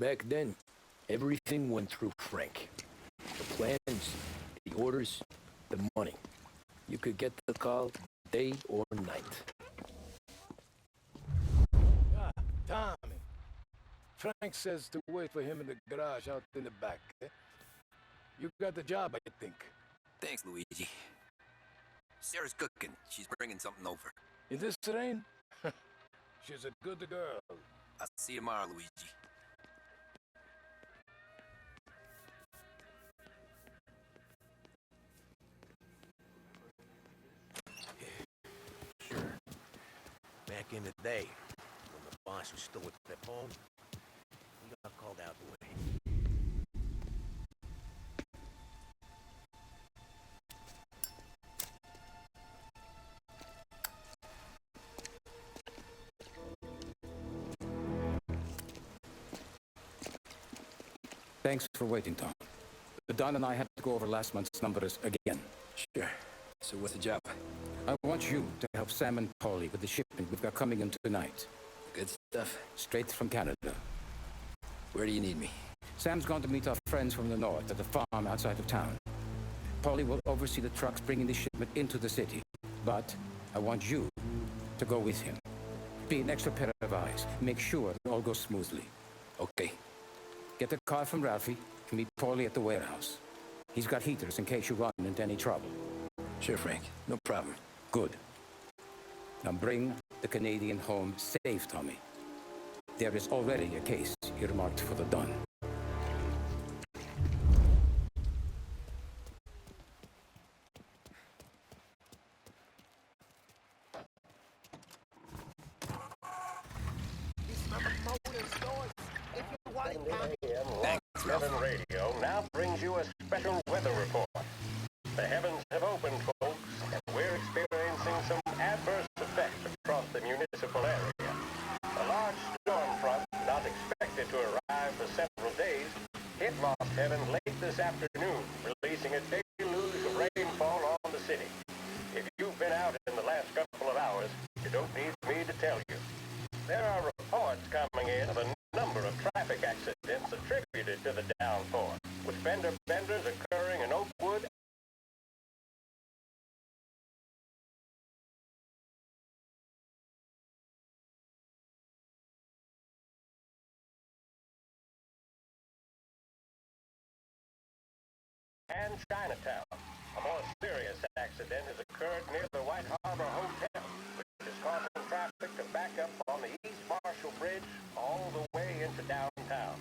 Back then, everything went through Frank. The plans, the orders, the money. You could get the call day or night. Ah, Tommy. Frank says to wait for him in the garage out in the back. Eh? You got the job, I think. Thanks, Luigi. Sarah's cooking. She's bringing something over. In this rain? She's a good girl. I'll see you tomorrow, Luigi. Sure. Back in the day, when the boss was still with the phone, we got called out the way. Thanks for waiting, Tom. Don and I had to go over last month's numbers again. Sure. So what's the job? I want you to help Sam and Paulie with the shipment we've got coming in tonight. Good stuff. Straight from Canada. Where do you need me? Sam's gone to meet our friends from the north at the farm outside of town. Paulie will oversee the trucks bringing the shipment into the city. But I want you to go with him. Be an extra pair of eyes. Make sure it all goes smoothly. Okay. Get the car from Ralphie and meet Paulie at the warehouse. He's got heaters in case you run into any trouble. Sure, Frank. No problem. Good. Now bring the Canadian home safe, Tommy. There is already a case earmarked for the Don. Thanks, Ralph. 7 Radio now brings you a special weather report. The heavens have opened, folks, and we're experiencing some adverse effects across the municipal area. A large storm front, not expected to arrive for several days, hit Lost Heaven late this afternoon, releasing a deluge of rainfall on the city. If you've been out in the last couple of hours, you don't need me to tell you. There are reports coming in of a number of traffic accidents attributed to the downpour, with fender benders occurring in Oakwood and Chinatown. A more serious accident has occurred near the White Harbor Hotel, which is causing traffic to back up on the East Marshall Bridge all the way into downtown.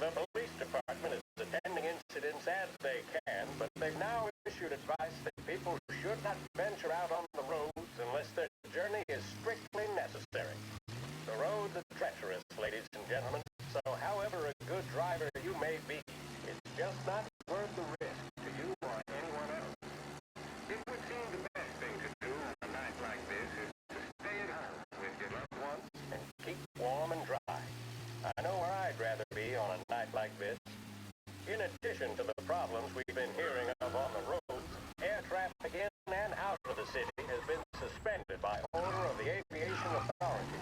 The police department is attending incidents as they can, but they've now issued advice that people should not venture out on the roads unless their journey is strictly necessary. The roads are treacherous, ladies and gentlemen, so however a good driver you may be, it's just not worth the risk to you or anyone else. It would seem the best thing to do on a night like this is to stay at home with your loved ones and keep warm and dry. I know where I'd rather be on a night like this. In addition to the problems we've been hearing of on the roads, air traffic in and out of the city has been suspended by order of the Aviation Authority.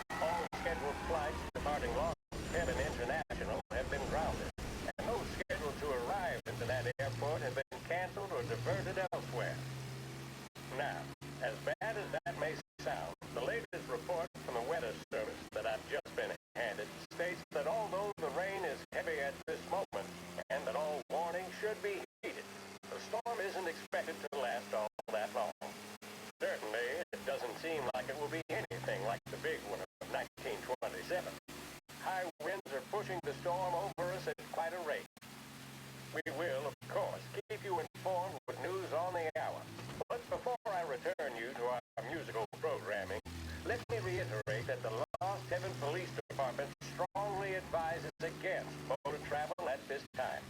All scheduled flights departing Lost Heaven International have been grounded, and those scheduled to arrive into that airport have been canceled or diverted elsewhere. Now, as bad as that may sound, the latest report from the Weather Service that I've just been handed states that although the rain is heavy at this moment, and that all warnings should be heeded, the storm isn't expected to last all that long. Certainly, it doesn't seem like it will be anything like the big one of 1927. High winds are pushing the storm over us at quite a rate. We will, of course, keep you informed with news on the hour. But before I return you to our musical programming, let me reiterate that the Lost Heaven Police Department strongly advises against motor travel at this time.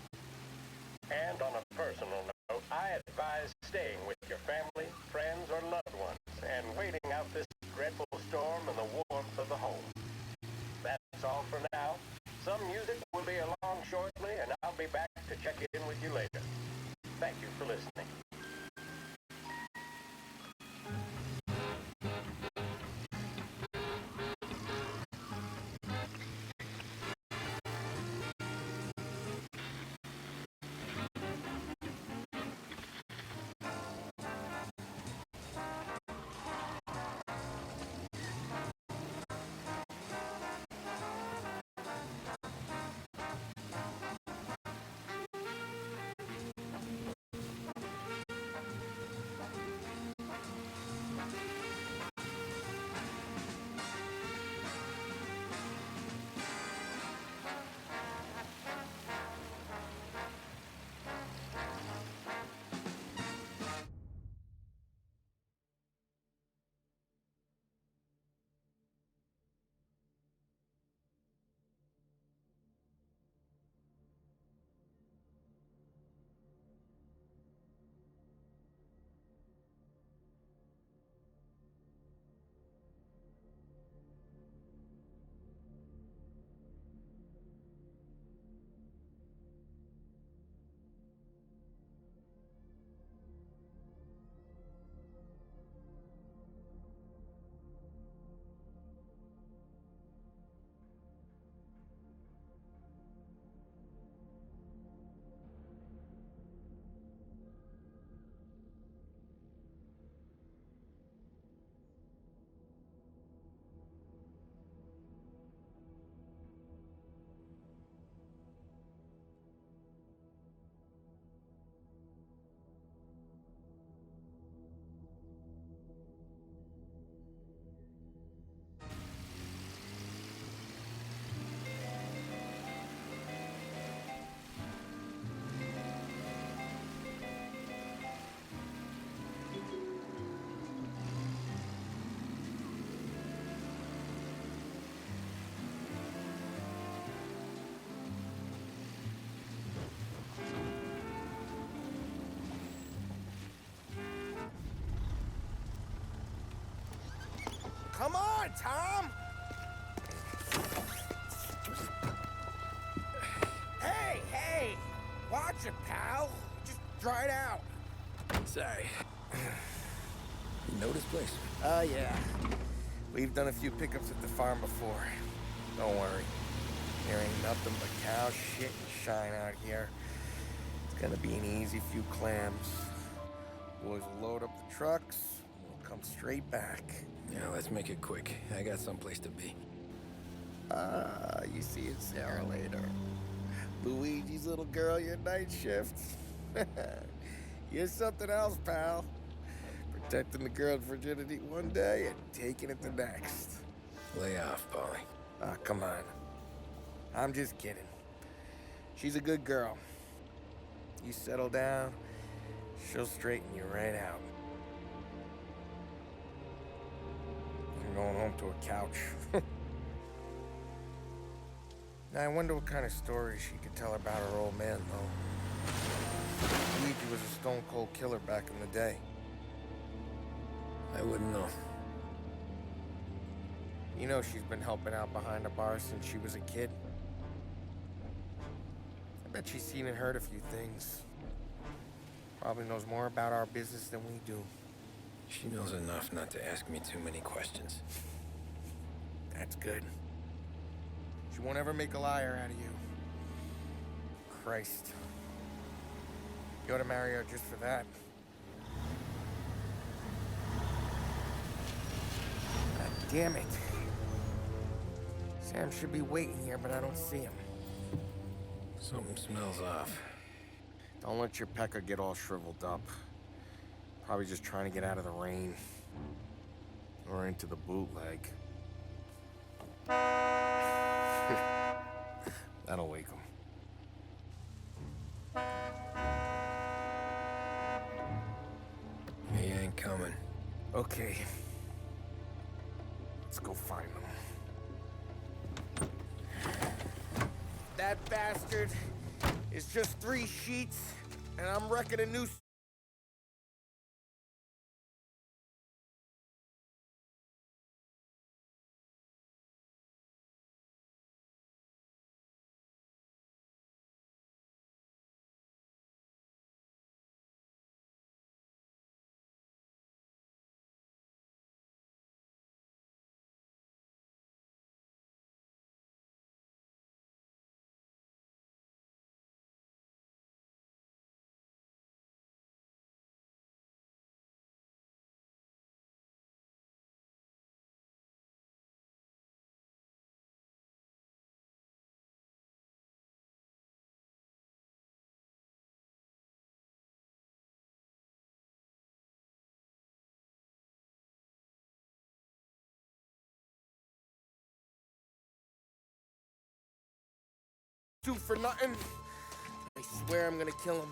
And on a personal note, I advise staying with your family, friends, or loved ones, and waiting out this dreadful storm in the warmth of the home. That's all for now. Some music will be along shortly, and I'll be back to check in with you later. Thank you for listening. on, Tom! Hey! Watch it, pal. Just dry it out. Sorry. You know this place? Yeah. We've done a few pickups at the farm before. Don't worry. There ain't nothing but cow shit and shine out here. It's gonna be an easy few clams. Boys will load up the trucks, and we'll come straight back. Yeah, let's make it quick. I got someplace to be. You see it, Sarah, later. Luigi's little girl, your night shift. You're something else, pal. Protecting the girl's virginity one day and taking it the next. Lay off, Polly. Ah, come on. I'm just kidding. She's a good girl. You settle down, she'll straighten you right out. I'm going home to a couch. Now, I wonder what kind of stories she could tell about her old man, though. Luigi was a stone-cold killer back in the day. I wouldn't know. You know she's been helping out behind the bar since she was a kid. I bet she's seen and heard a few things. Probably knows more about our business than we do. She knows enough not to ask me too many questions. That's good. She won't ever make a liar out of you. Christ. You ought to marry her just for that. God damn it. Sam should be waiting here, but I don't see him. Something smells off. Don't let your pecker get all shriveled up. Probably just trying to get out of the rain. Or into the bootleg. That'll wake him. He ain't coming. Okay. Let's go find him. That bastard is just 3 sheets, and I'm wrecking a new two for nothing. I swear I'm gonna kill him.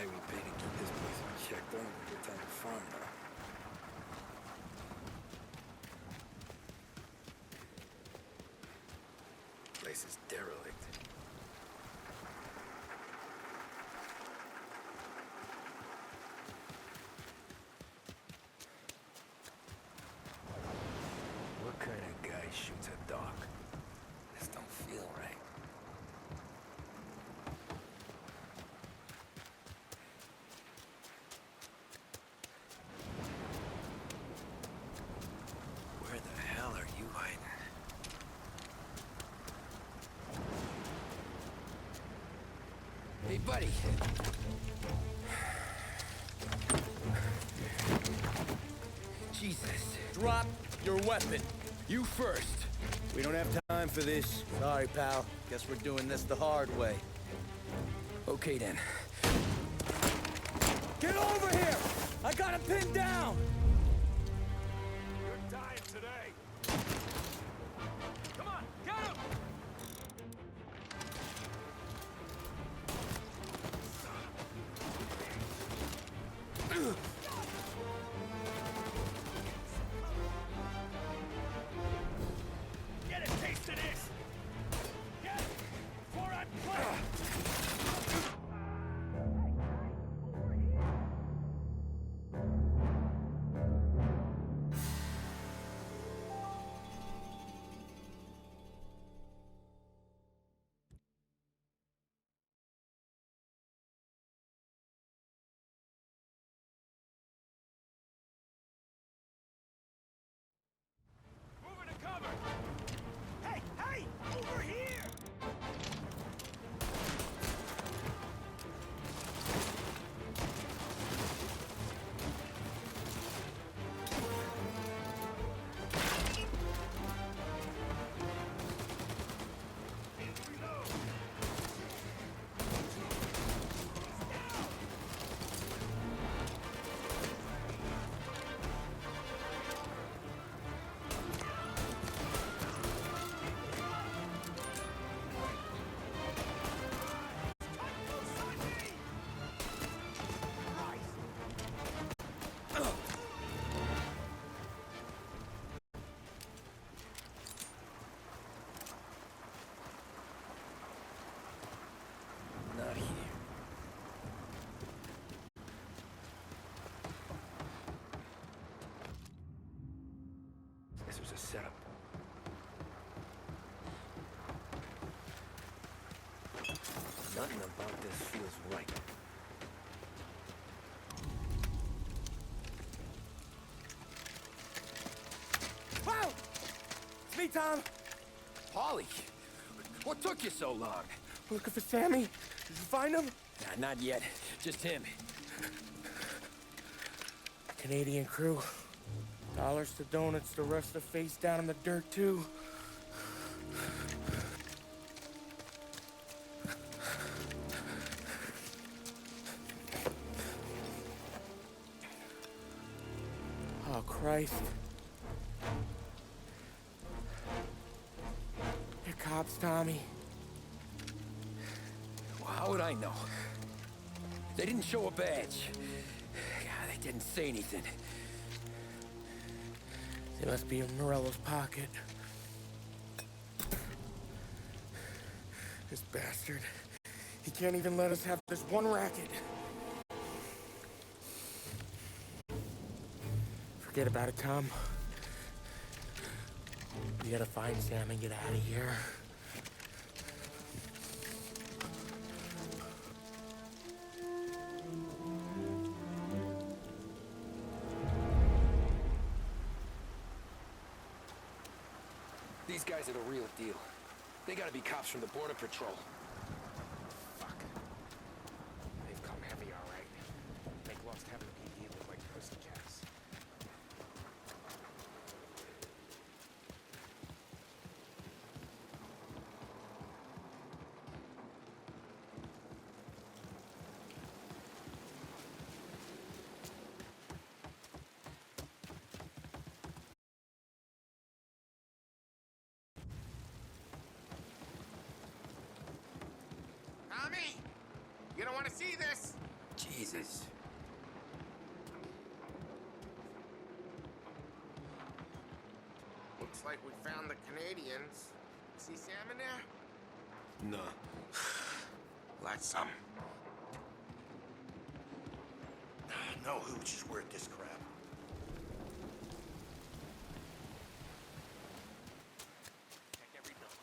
guy we paid to keep this place in check. Don't have a good time to farm now. Place is derelict. What kind of guy shoots a dog? This don't feel right. Where the hell are you hiding? Hey, buddy. Jesus. Drop your weapon. You first. We don't have time for this. Sorry, pal. Guess we're doing this the hard way. Okay, then. Get over here! I got him pinned down! You're dying today. Come on, get him! Get a taste of this! Get it! Before I play! Moving to cover! Hey, hey! Over here! Not here. This was a setup. Nothing about this feels right. Wow! It's me, Tom. Polly! What took you so long? Looking for Sammy? Did you find him? Nah, not yet. Just him. Canadian crew. Dollars to donuts, the rest are face down in the dirt, too. Oh, Christ. They're cops, Tommy. Well, how would I know? They didn't show a badge. God, they didn't say anything. They must be in Morello's pocket. This bastard. He can't even let us have this one racket. Forget about it, Tom. We gotta find Sam and get out of here. These guys are the real deal. They gotta be cops from the Border Patrol. Fuck. They've come heavy, all right. Make Lost Heaven PD look like pussycats. Tommy! You don't want to see this! Jesus. Looks like we found the Canadians. See Sam in there? No. Well, that's some. No hooch is worth this crap. Check every building.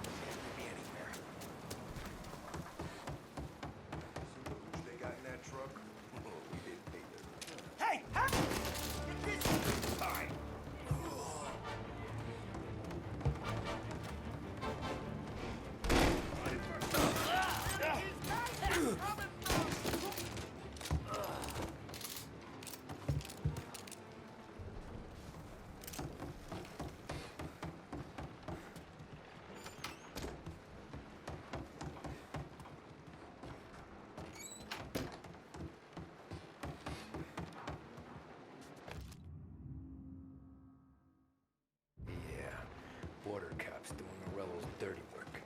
Sam could be anywhere. See the hooch they got in that truck? Oh, we didn't pay them. Hey! Get this time! Yeah, border cops doing Morello's dirty work.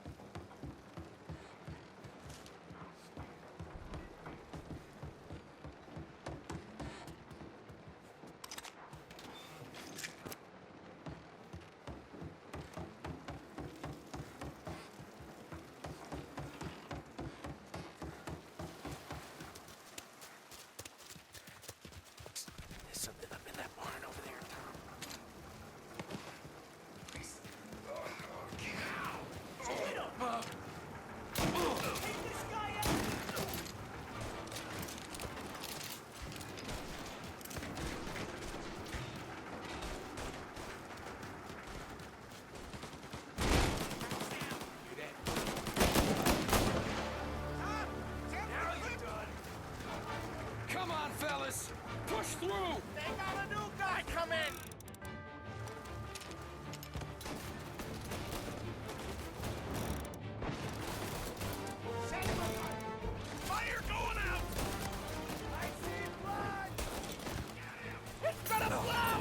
There's something up in that barn over there, Tom. Come on, fellas! Push through! They got a new guy coming! Fire going out! I see blood! It's gonna blow!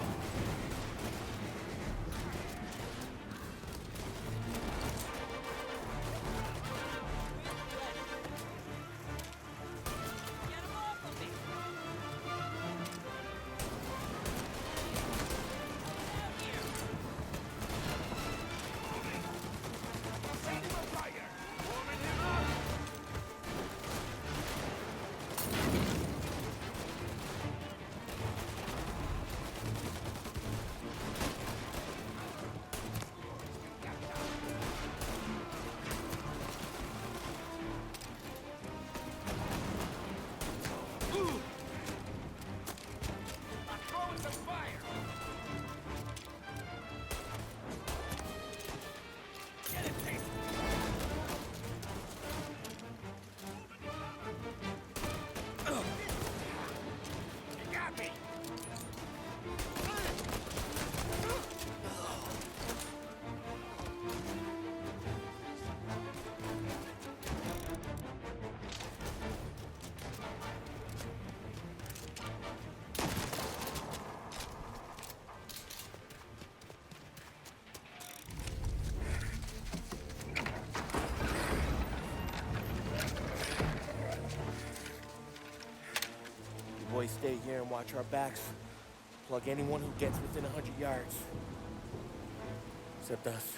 Boys, stay here and watch our backs. Plug anyone who gets within 100 yards. Except us.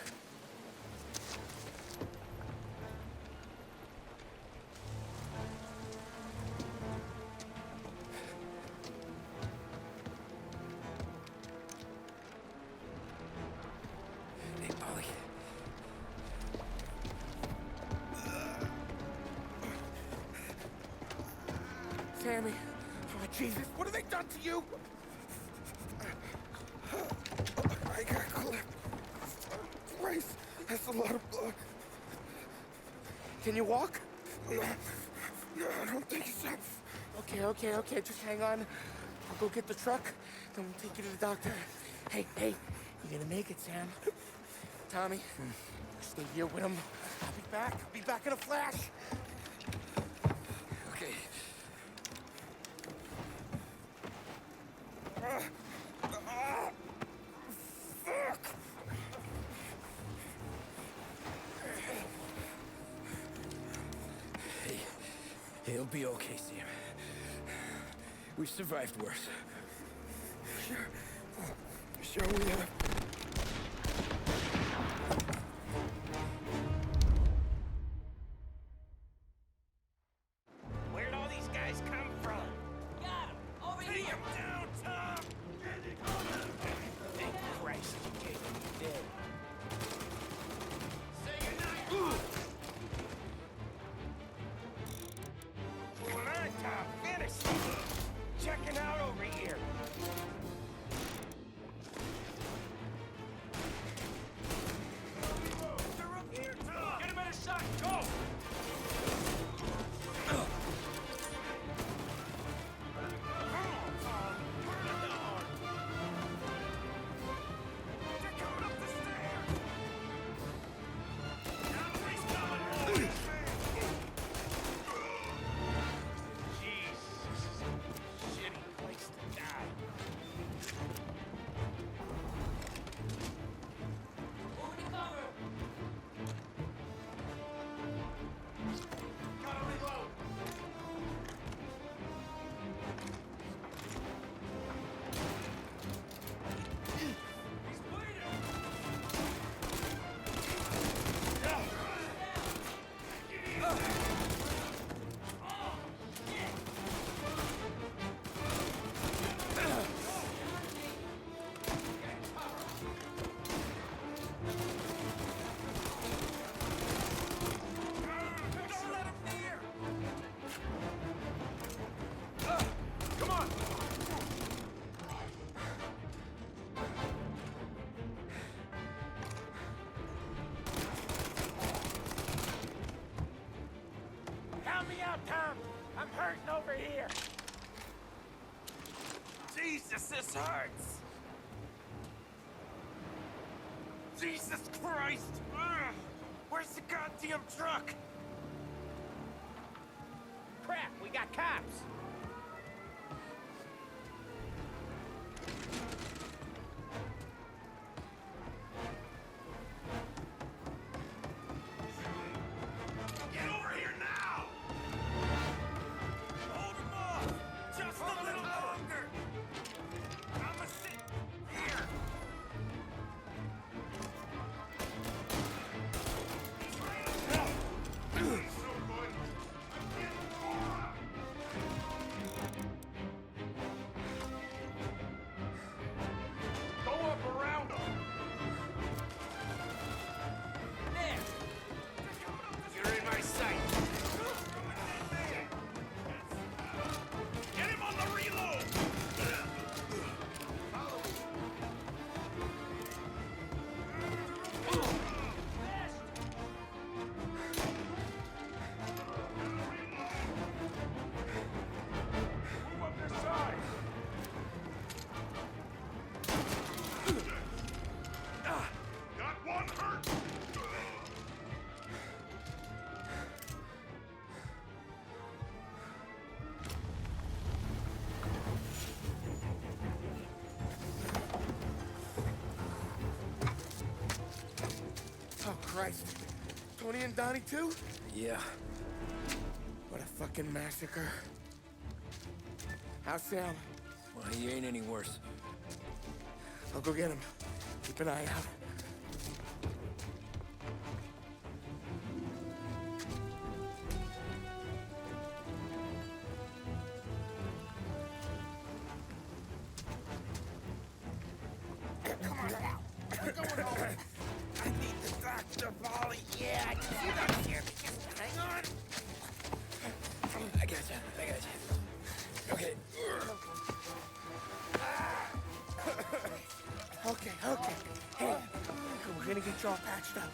Hey, Polly. Sammy, oh Jesus, what have they done to you? I got clipped. Christ, that's a lot of blood. Can you walk? No, I don't think so. Okay, just hang on. I'll go get the truck, then we'll take you to the doctor. Hey, you're gonna make it, Sam. Tommy, stay here with him. I'll be back in a flash. Okay. He'll be okay, Sam. We've survived worse. Sure we have. Where'd all these guys come from? Got him! Over here! Take him down, Tom! Thank Christ you gave him dead. Say goodnight! Come on, Tom, finish! Checking out over here! They're up here, Tom! Get him in a shot, go! Help me out, Tom! I'm hurting over here! Jesus, this hurts! Jesus Christ! Ugh. Where's the goddamn truck? Crap, we got cops! Get over here now! Hold him off! Just a little longer! I'ma sit here! Go up around him! There! You're in my sight! Get him on the reload! Move up this side! Got one hurt! Oh, Christ. Tony and Donnie, too? Yeah. What a fucking massacre. How's Sam? Well, he ain't any worse. I'll go get him. Keep an eye out. Come on now. We're going home. I need the doctor, Polly. Yeah, you got here. Just hang on. I got you. Okay. Okay. Hey, we're gonna get you all patched up.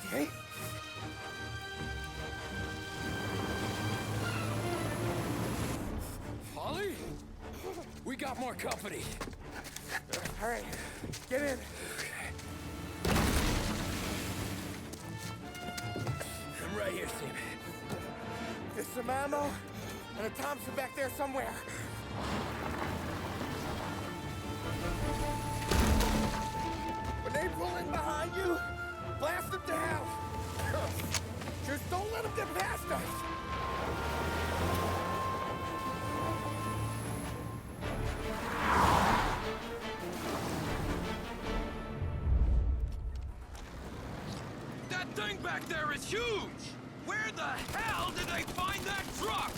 Okay? Polly? We got more company. All right, get in. I'm right here, Sam. There's some ammo and a Thompson back there somewhere. When they pull in behind you, blast them down. Just don't let them get past us. there is huge! Where the hell did they find that truck?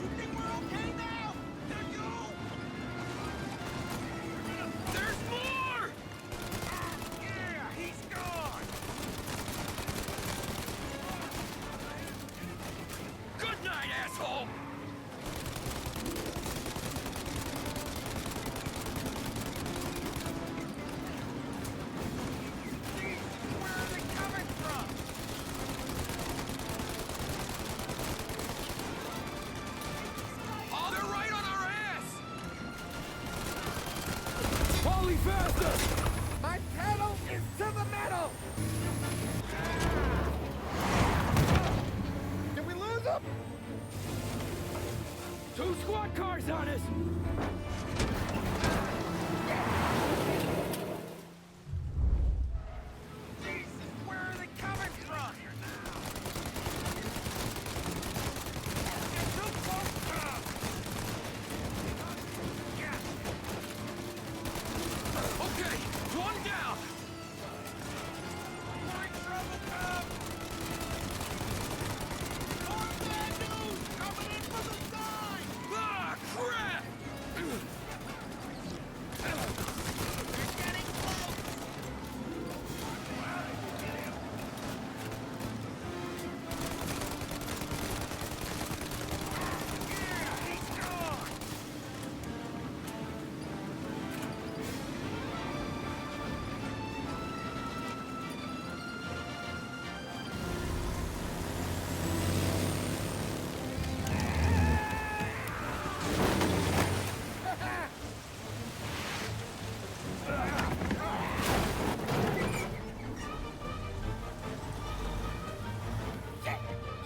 You think we're okay now? There you go! There's more! Yeah, he's gone! Good night, asshole! Where are they coming from? Oh, they're right on our ass! Paulie, faster! My pedal is to the metal! Did we lose him? 2 squad cars on us! Jesus, where are they coming from? They're too close to us! Yeah. Okay, one down! More trouble, Tom! More bad news coming in from the side! Ah, crap! They're getting close! Yeah, he's gone!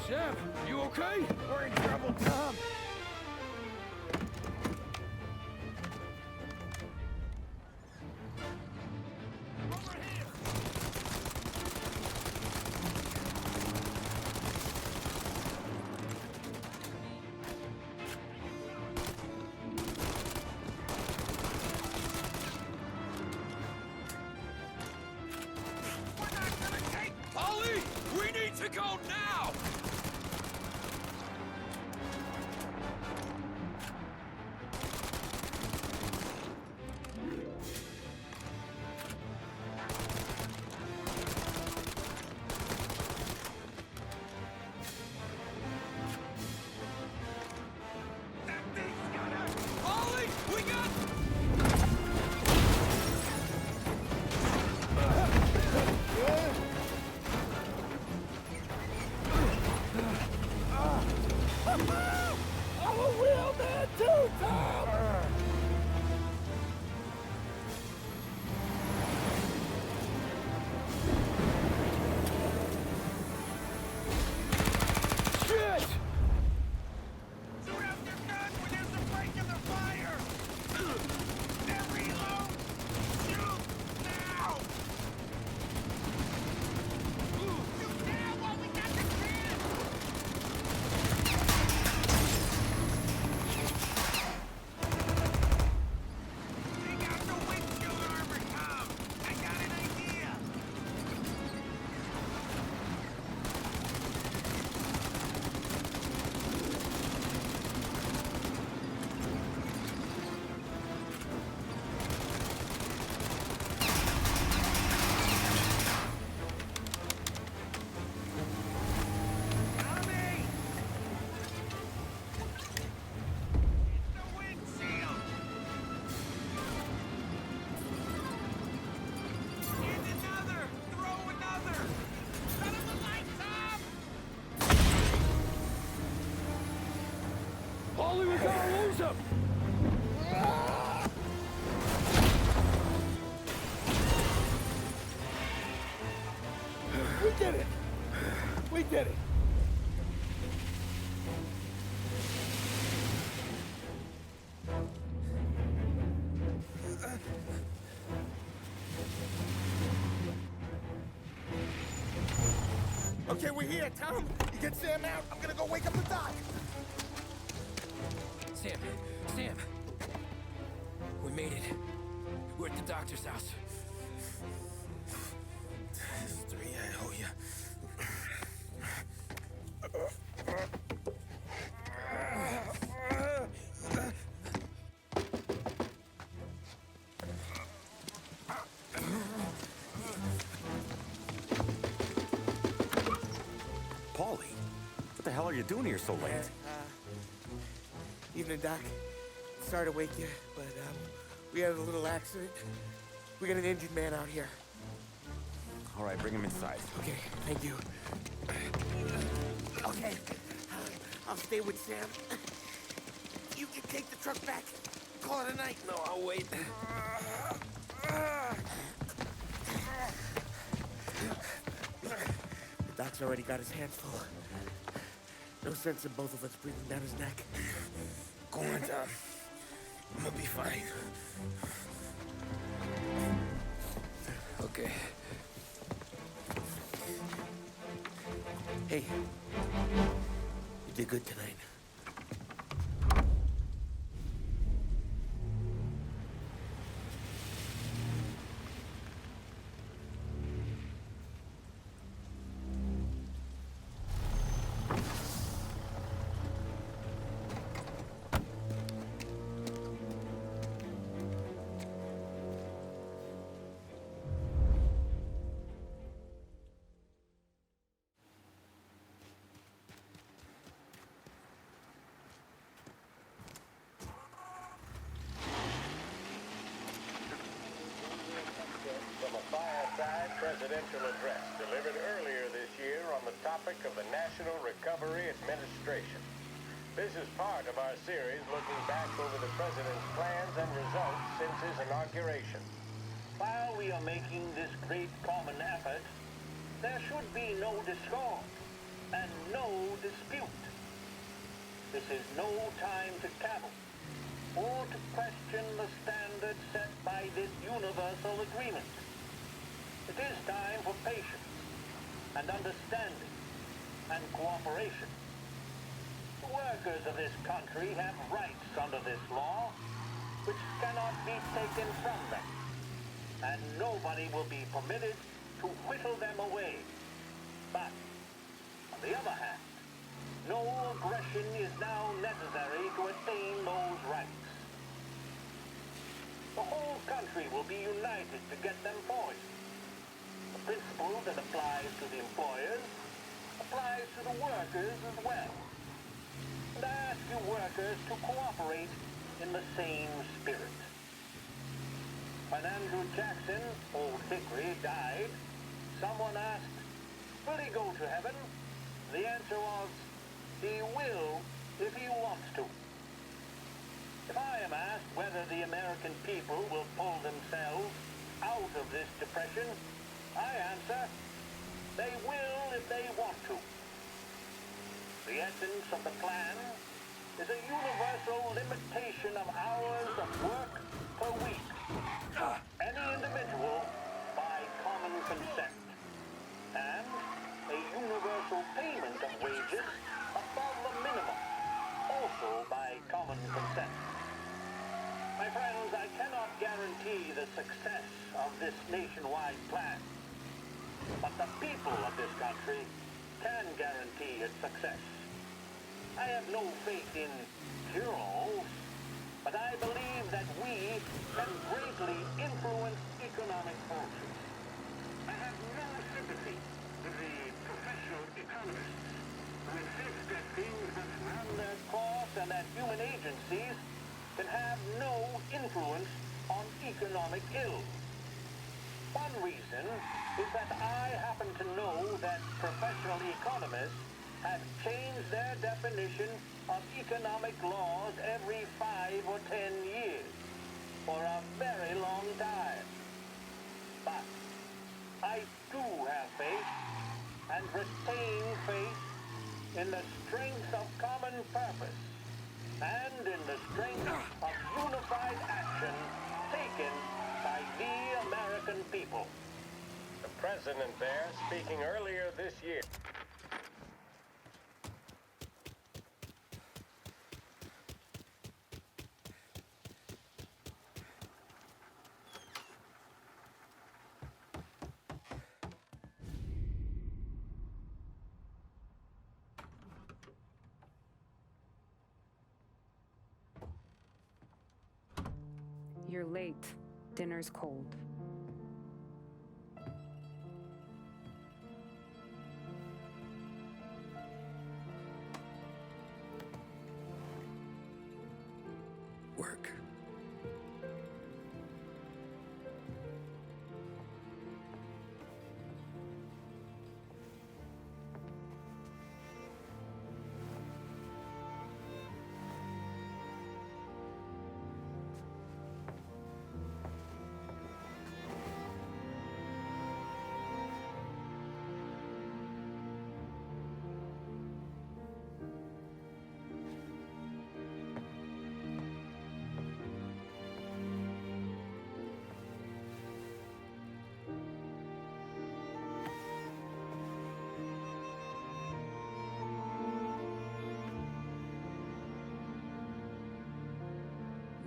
Sam, you okay? We're in trouble, Tom. We're not gonna take... Ollie! We need to go now! That thing's gonna... Ollie! We got... I'm a real man too, Tom! Shit! Surround their guns when there's a break in the fire! Then reload! Shoot! Now! Shoot now while we got the chance! Take out the windshield armor, Tom! I got an idea! Tommy! It's the windshield! And another! Throw another! Shut him the light, Tom! Paulie, we gotta lose him! We did it! We did it! Okay, we're here, Tom. You get Sam out. I'm gonna go wake up the doc. Sam! We made it. We're at the doctor's house. This is 3 I owe you. Paulie, what the hell are you doing here so late? Evening, Doc. Sorry to wake you, but we had a little accident. We got an injured man out here. All right, bring him inside. Okay, thank you. Okay, I'll stay with Sam. You can take the truck back. Call it a night. No, I'll wait. The doc's already got his hands full. No sense in both of us breathing down his neck. Go on, Tom. I'm gonna be fine. Okay. Hey, you did good tonight. From a fireside presidential address delivered earlier this year on the topic of the National Recovery Administration. This is part of our series looking back over the president's plans and results since his inauguration. While we are making this great common effort, there should be no discord and no dispute. This is no time to cavil or to question the standards set by this universal agreement. It is time for patience and understanding and cooperation. The workers of this country have rights under this law which cannot be taken from them, and nobody will be permitted to whittle them away. But, on the other hand, no aggression is now necessary to attain those rights. The whole country will be united to get them for you. The principle that applies to the employers applies to the workers as well. And I ask you workers to cooperate in the same spirit. When Andrew Jackson, Old Hickory, died, someone asked, will he go to heaven? The answer was, he will if he wants to. If I am asked whether the American people will pull themselves out of this depression, I answer, they will if they want to. The essence of the plan is a universal limitation of hours of work per week. Any individual by common consent. And a universal payment of wages above the minimum, also by common consent. My friends, I cannot guarantee the success of this nationwide plan, but the people of this country can guarantee its success. I have no faith in cure-alls, but I believe that we can greatly influence economic forces. I have no sympathy with the professional economists who insist that things must run their course and that human agencies can have no influence on economic ills. One reason is that I happen to know that professional economists have changed their definition of economic laws every 5 or 10 years for a very long time. But I do have faith and retain faith in the strength of common purpose and in the strength of unified action taken by the American people. The president there, speaking earlier this year. you're late. Dinner's cold. Work.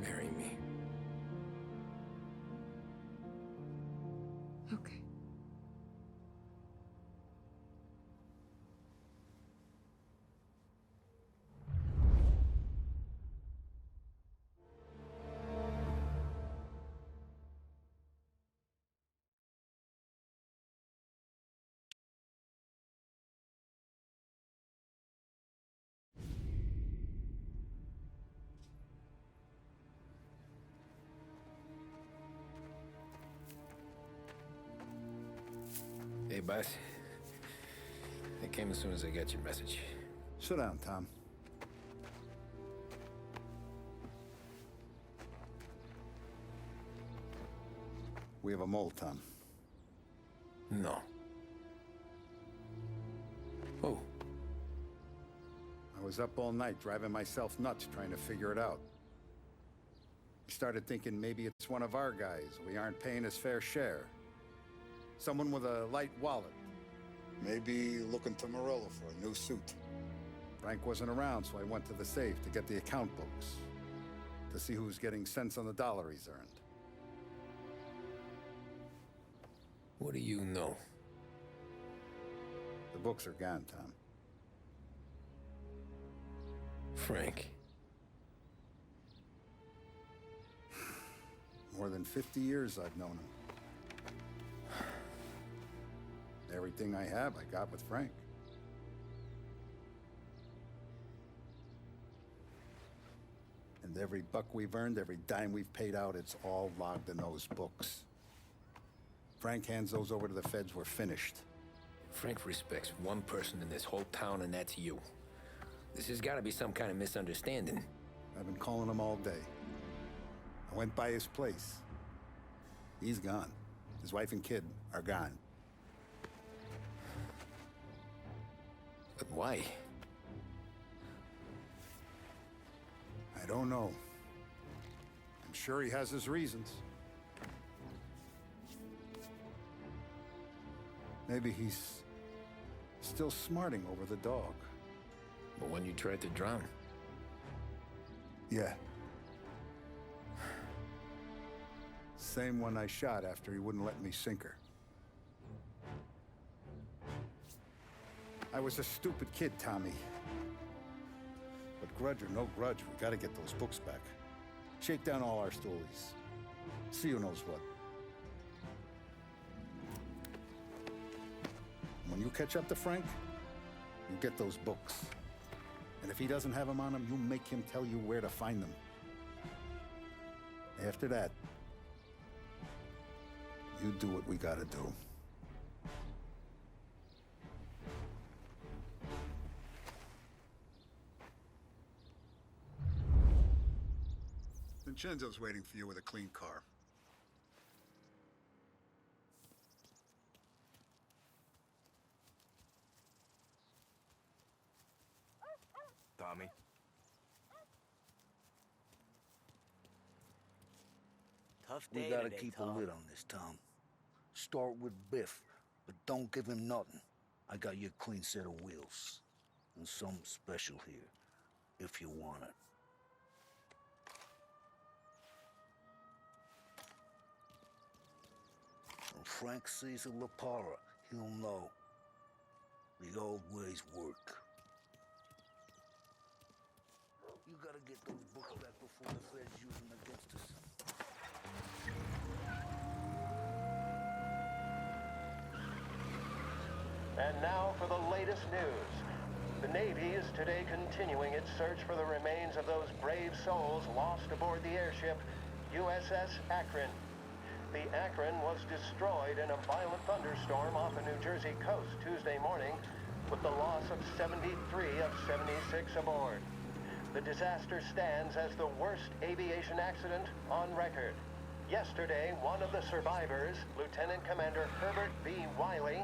Marry me. Okay. Hey, boss. I came as soon as I got your message. Sit down, Tom. We have a mole, Tom. No. Oh. I was up all night driving myself nuts trying to figure it out. I started thinking maybe it's one of our guys. We aren't paying his fair share. Someone with a light wallet. Maybe looking to Morello for a new suit. Frank wasn't around, so I went to the safe to get the account books. To see who's getting cents on the dollar he's earned. What do you know? The books are gone, Tom. Frank. More than 50 years I've known him. Everything I have, I got with Frank. And every buck we've earned, every dime we've paid out, it's all logged in those books. Frank hands those over to the feds, we're finished. Frank respects one person in this whole town, and that's you. This has got to be some kind of misunderstanding. I've been calling him all day. I went by his place. He's gone. His wife and kid are gone. But why? I don't know. I'm sure he has his reasons. Maybe he's still smarting over the dog. The one you tried to drown? Yeah. Same one I shot after he wouldn't let me sink her. I was a stupid kid, Tommy. But grudge or no grudge, we gotta get those books back. Shake down all our stories. See who knows what. When you catch up to Frank, you get those books. And if he doesn't have them on him, you make him tell you where to find them. After that, you do what we gotta do. Vincenzo's waiting for you with a clean car. Tommy. Tough We day gotta today, keep Tom. a lid on this, Tom. Start with Biff, but don't give him nothing. I got you a clean set of wheels. And something special here, if you want it. When Frank sees a La Parra, he'll know. The old ways work. You gotta get those books back before the feds use them against us. And now for the latest news. The Navy is today continuing its search for the remains of those brave souls lost aboard the airship USS Akron. The Akron was destroyed in a violent thunderstorm off the New Jersey coast Tuesday morning, with the loss of 73 of 76 aboard. The disaster stands as the worst aviation accident on record. Yesterday, one of the survivors, Lieutenant Commander Herbert B. Wiley,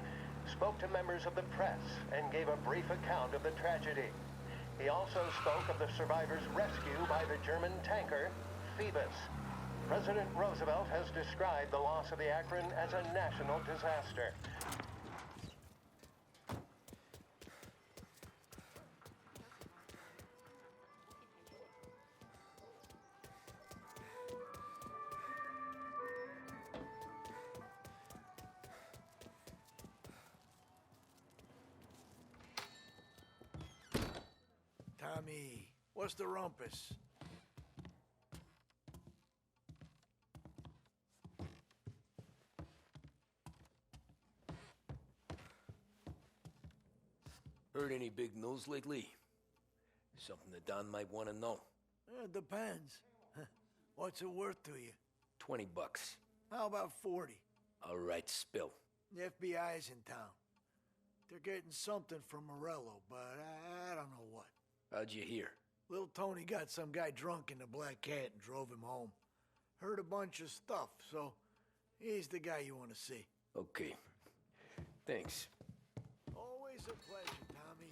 spoke to members of the press and gave a brief account of the tragedy. He also spoke of the survivors' rescue by the German tanker, Phoebus. President Roosevelt has described the loss of the Akron as a national disaster. Tommy, what's the rumpus? Heard any big news lately? Something that Don might want to know. It depends. What's it worth to you? $20. How about 40? All right, spill. The FBI's in town. They're getting something from Morello, but I don't know what. How'd you hear? Little Tony got some guy drunk in the Black Cat and drove him home. Heard a bunch of stuff, so he's the guy you want to see. Okay. Thanks. Always a pleasure, Tommy.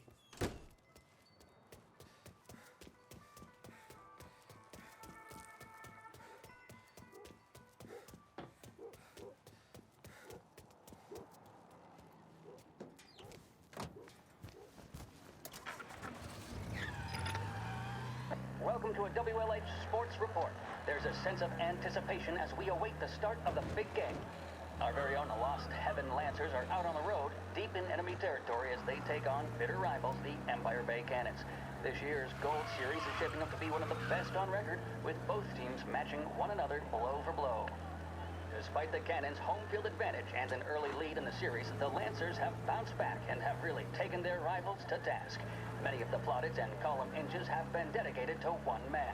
Welcome to a WLH Sports Report. There's a sense of anticipation as we await the start of the big game. Our very own Lost Heaven Lancers are out on the road, deep in enemy territory as they take on bitter rivals, the Empire Bay Cannons. This year's Gold Series is shaping up to be one of the best on record, with both teams matching one another blow for blow. Despite the Cannons' home field advantage and an early lead in the series, the Lancers have bounced back and have really taken their rivals to task. Many of the plaudits and column inches have been dedicated to one man.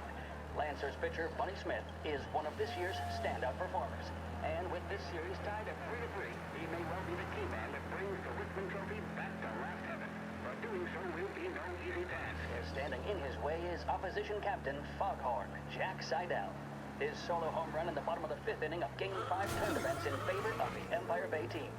Lancers pitcher Bunny Smith is one of this year's standout performers. And with this series tied at 3-3, he may well be the key man that brings the Whitman Trophy back to Last Heaven. But doing so will be no easy task. Standing in his way is opposition captain Foghorn, Jack Seidel. His solo home run in the bottom of the fifth inning of Game 5 tournaments in favor of the Empire Bay team.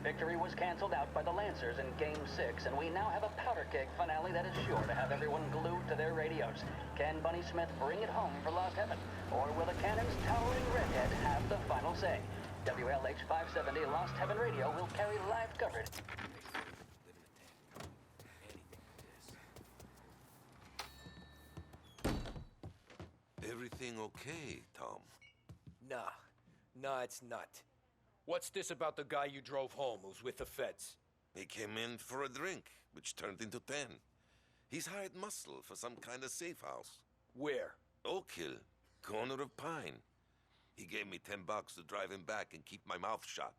Victory was canceled out by the Lancers in Game 6, and we now have a powder keg finale that is sure to have everyone glued to their radios. Can Bunny Smith bring it home for Lost Heaven? Or will the Cannons' towering redhead have the final say? WLH 570 Lost Heaven Radio will carry live coverage. Everything okay, Tom? Nah, it's not. What's this about the guy you drove home who's with the feds? He came in for a drink, which turned into 10. He's hired muscle for some kind of safe house. Where? Oak Hill, corner of Pine. He gave me $10 to drive him back and keep my mouth shut.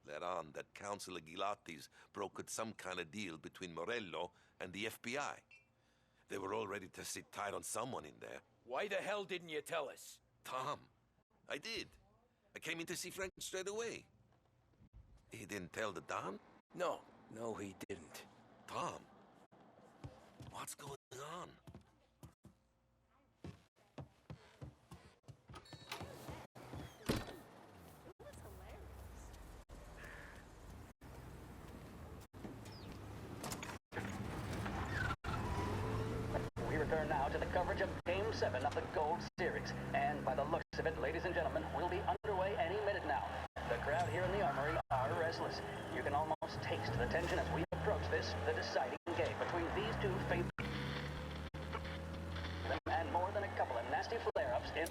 Let on that Councilor Gilatti's brokered some kind of deal between Morello and the FBI. They were all ready to sit tight on someone in there. Why the hell didn't you tell us? Tom, I did. I came in to see Frank straight away. He didn't tell the Don? No, he didn't. Tom, what's going on? We return now to the coverage of Game 7 of the Gold Series. And by the looks of it, ladies and gentlemen, we'll be underway any minute now. The crowd here in the Armory are restless. You can almost taste the tension as we approach this, the deciding game between these two favorites. And more than a couple of nasty flare-ups in...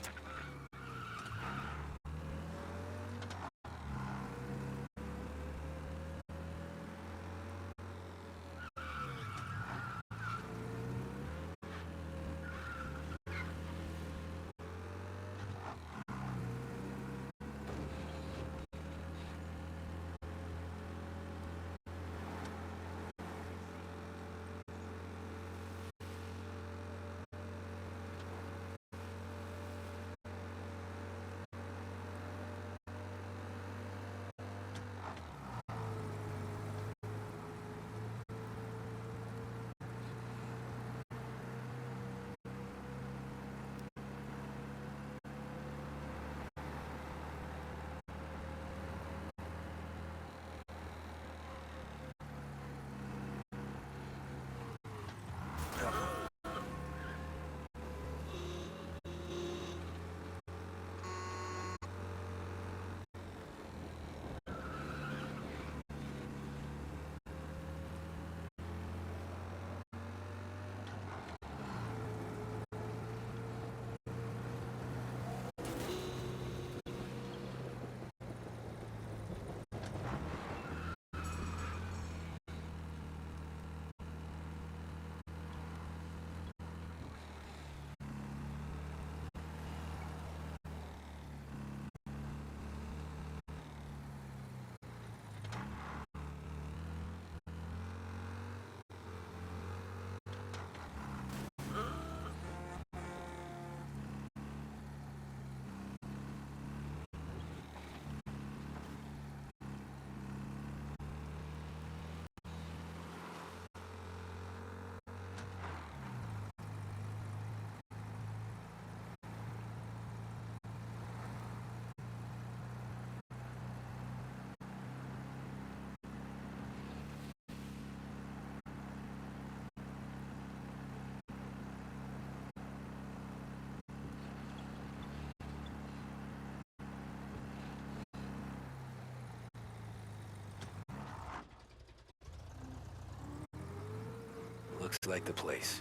like the place.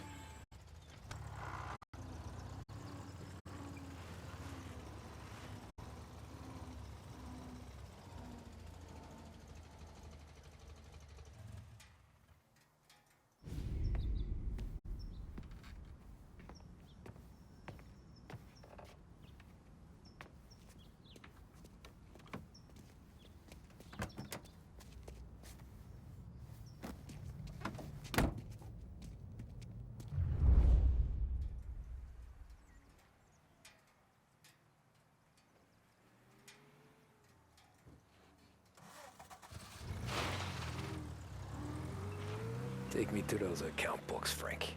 Take me to those account books, Frank.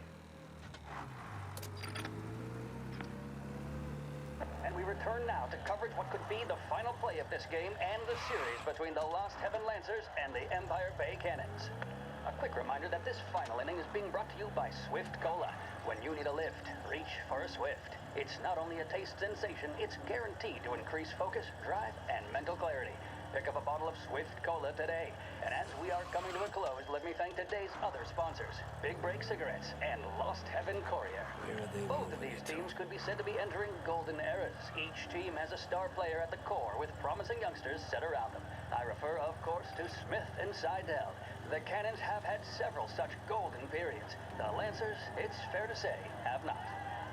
And we return now to coverage what could be the final play of this game and the series between the Lost Heaven Lancers and the Empire Bay Cannons. A quick reminder that this final inning is being brought to you by Swift Cola. When you need a lift, reach for a Swift. It's not only a taste sensation, it's guaranteed to increase focus, drive, and mental clarity. Pick up a bottle of Swift Cola today. And as we are coming to a close, let me thank today's other sponsors, Big Break Cigarettes and Lost Heaven Courier. Both of these teams could be said to be entering golden eras. Each team has a star player at the core with promising youngsters set around them. I refer, of course, to Smith and Seidel. The Cannons have had several such golden periods. The Lancers, it's fair to say, have not.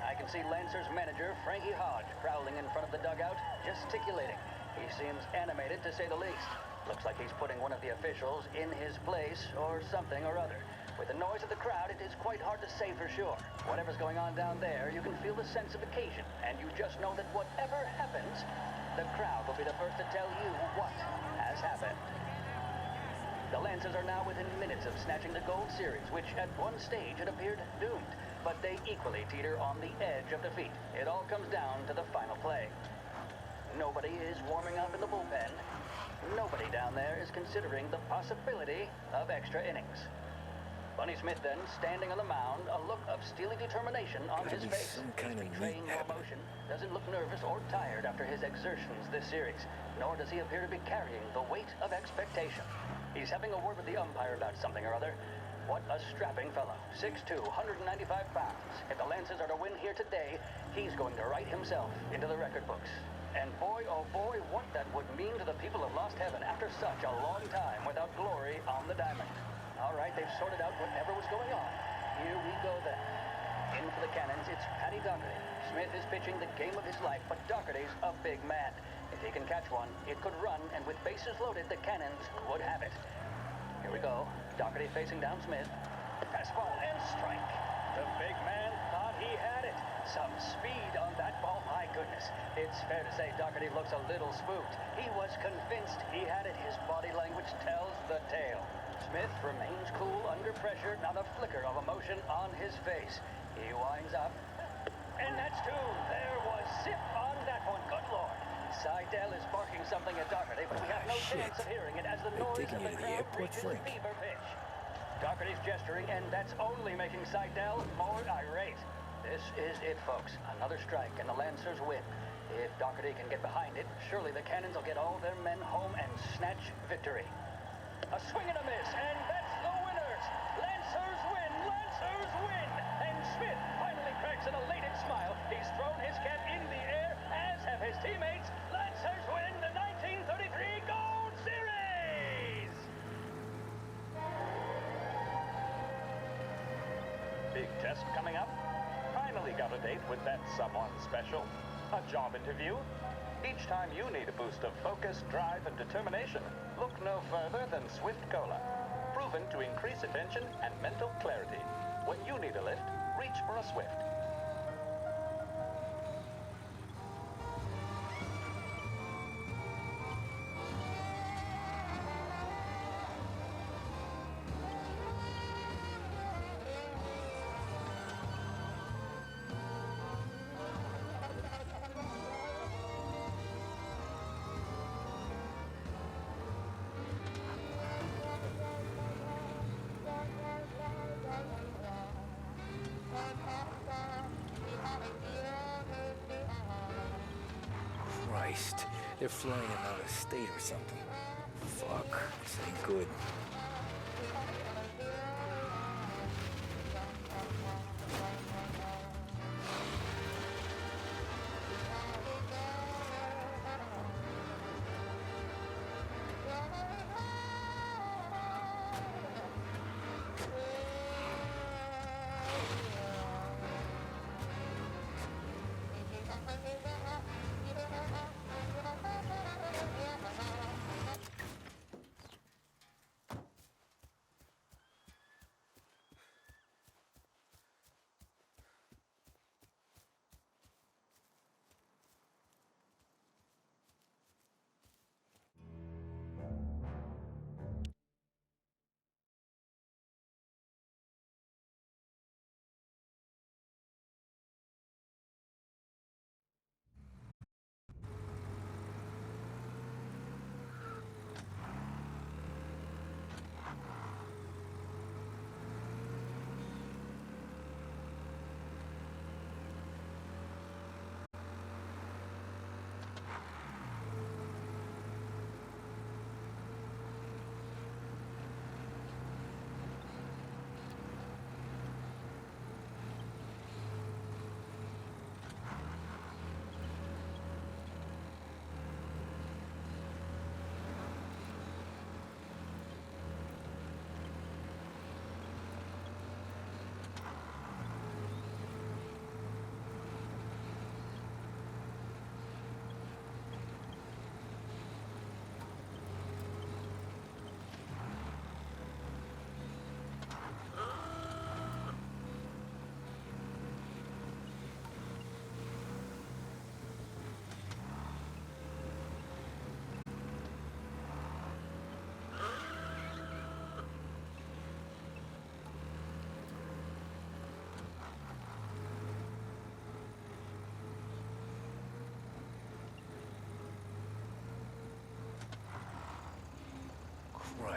I can see Lancers manager Frankie Hodge prowling in front of the dugout, gesticulating. He seems animated, to say the least. Looks like he's putting one of the officials in his place, or something or other. With the noise of the crowd, it is quite hard to say for sure. Whatever's going on down there, you can feel the sense of occasion, and you just know that whatever happens, the crowd will be the first to tell you what has happened. The Lancers are now within minutes of snatching the Gold Series, which at one stage had appeared doomed, but they equally teeter on the edge of defeat. It all comes down to the final play. Nobody is warming up in the bullpen. Nobody down there is considering the possibility of extra innings. Bunny Smith then, standing on the mound, a look of steely determination on his face. Some kind of Betraying no emotion, doesn't look nervous or tired after his exertions this series, nor does he appear to be carrying the weight of expectation. He's having a word with the umpire about something or other. What a strapping fellow. 6'2", 195 pounds. If the Lancers are to win here today, he's going to write himself into the record books. And boy, oh boy, what that would mean to the people of Lost Heaven after such a long time without glory on the diamond. All right, they've sorted out whatever was going on. Here we go then. In for the Cannons, it's Paddy Doherty. Smith is pitching the game of his life, but Doherty's a big man. If he can catch one, it could run, and with bases loaded, the Cannons would have it. Here we go. Doherty facing down Smith. Fastball and strike. The big man thought he had it. Some speed on that ball, my goodness. It's fair to say Doherty looks a little spooked. He was convinced he had it. His body language tells the tale. Smith remains cool under pressure, not a flicker of emotion on his face. He winds up. And that's two. There was zip on that one. Good Lord. Seidel is barking something at Doherty, but we have no chance of hearing it as the noise of the crowd reaches a fever pitch. Doherty's gesturing, and that's only making Seidel more irate. This is it, folks. Another strike, and the Lancers win. If Doherty can get behind it, surely the Cannons will get all their men home and snatch victory. A swing and a miss, and that's the winners! Lancers win! Lancers win! And Smith finally cracks an elated smile. He's thrown his cap in the air, as have his teammates. Lancers win the 1933 Gold Series! Big test coming up. Finally got a date with that someone special. A job interview. Each time you need a boost of focus, drive, and determination, look no further than Swift Cola. Proven to increase attention and mental clarity. When you need a lift, reach for a Swift. Christ, they're flying him out of state or something. Fuck, this ain't good.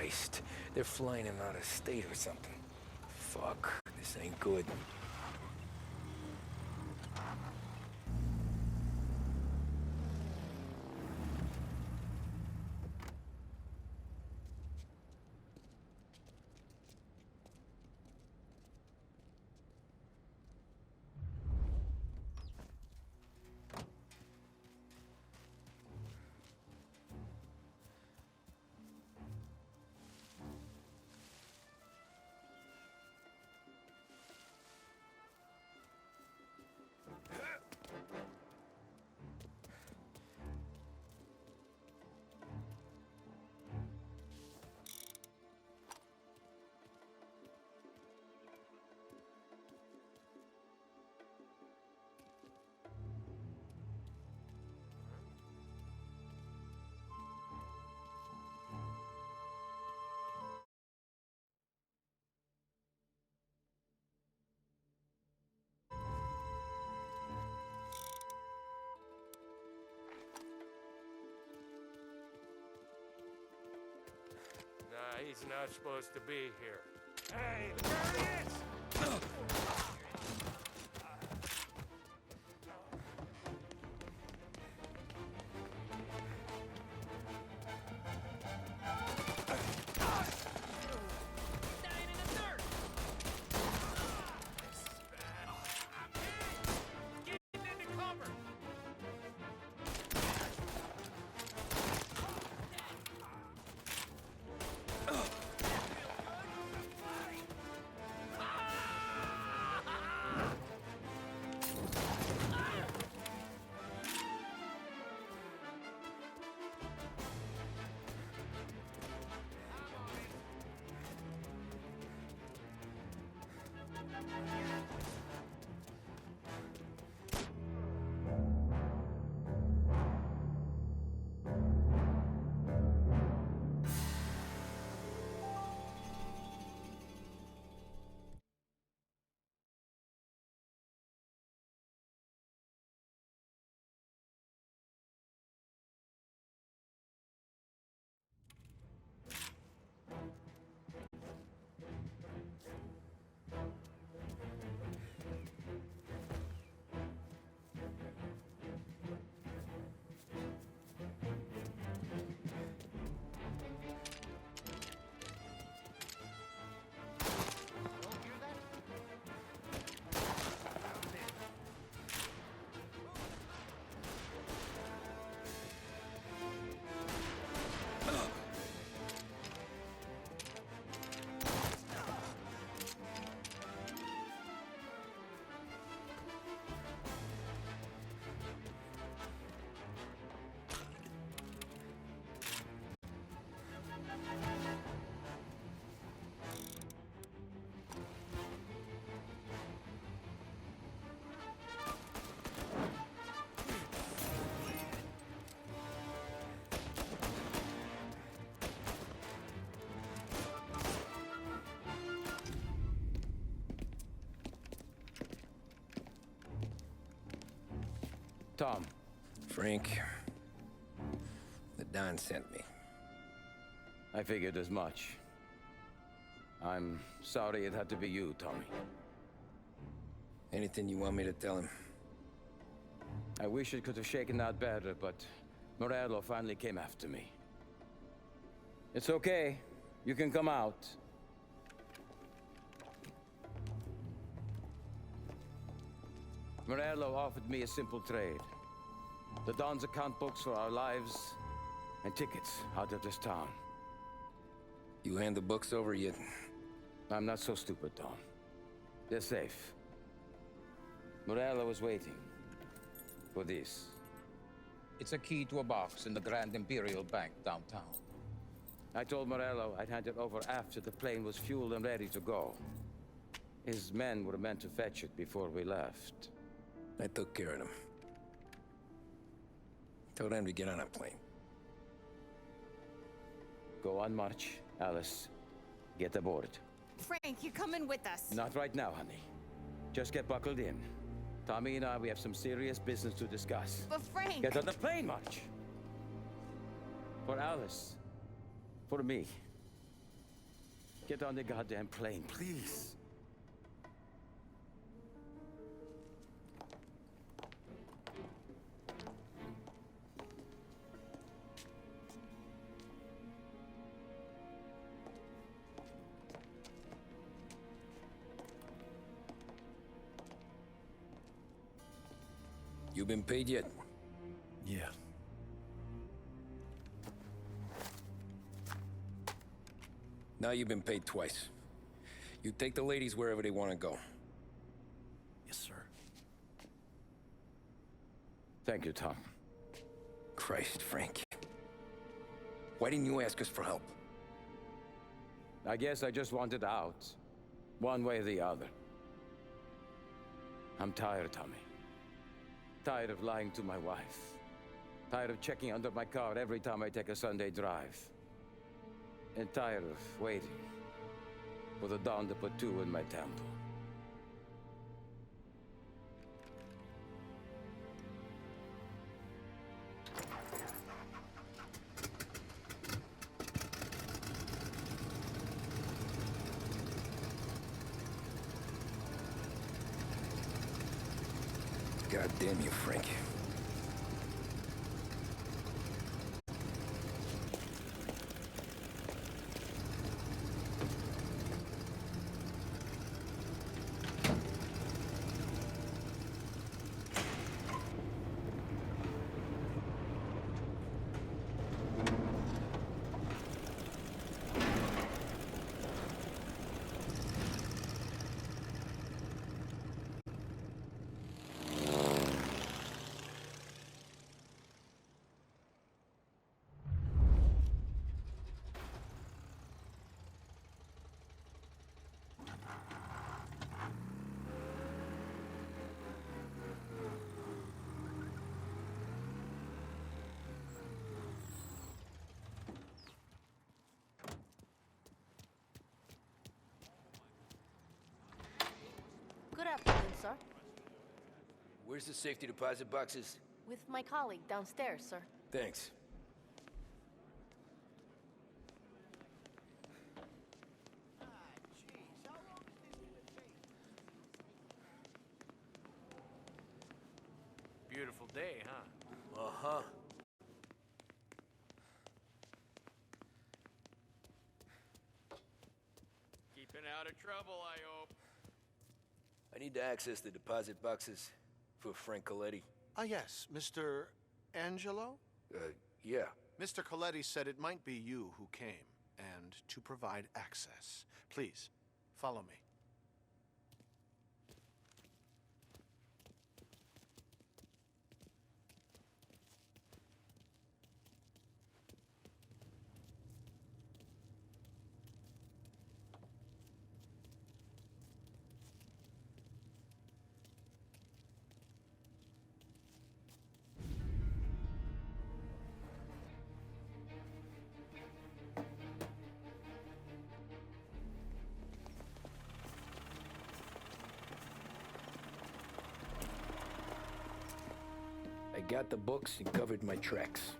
Christ. They're flying him out of state or something. Fuck, this ain't good. Nah, he's not supposed to be here. Hey, there he is! Tom. Frank, the Don sent me. I figured as much. I'm sorry it had to be you, Tommy. Anything you want me to tell him? I wish it could have shaken out better, but Morello finally came after me. It's okay. You can come out. Morello offered me a simple trade. The Don's account books for our lives and tickets out of this town. You hand the books over yet? I'm not so stupid, Tom. They're safe. Morello is waiting for this. It's a key to a box in the Grand Imperial Bank downtown. I told Morello I'd hand it over after the plane was fueled and ready to go. His men were meant to fetch it before we left. I took care of them. Told them to get on a plane. Go on, March. Alice, get aboard. Frank, you're coming with us. Not right now, honey. Just get buckled in. Tommy and I, we have some serious business to discuss. But Frank... Get on the plane, March. For Alice. For me. Get on the goddamn plane, please. You been paid yet? Yeah. Now you've been paid twice. You take the ladies wherever they want to go. Yes, sir. Thank you, Tom. Christ, Frank. Why didn't you ask us for help? I guess I just wanted out. One way or the other. I'm tired, Tommy. Tired of lying to my wife. Tired of checking under my car every time I take a Sunday drive. And tired of waiting for the dawn to put two in my temple. God damn you, Frank. Good afternoon, sir. Where's the safety deposit boxes? With my colleague downstairs, sir. Thanks. Beautiful day, huh? Uh-huh. Keeping out of trouble, I hope. I need to access the deposit boxes for Frank Coletti. Ah, yes, Mr. Angelo? Yeah. Mr. Coletti said it might be you who came, and to provide access. Please, follow me. I got the books and covered my tracks.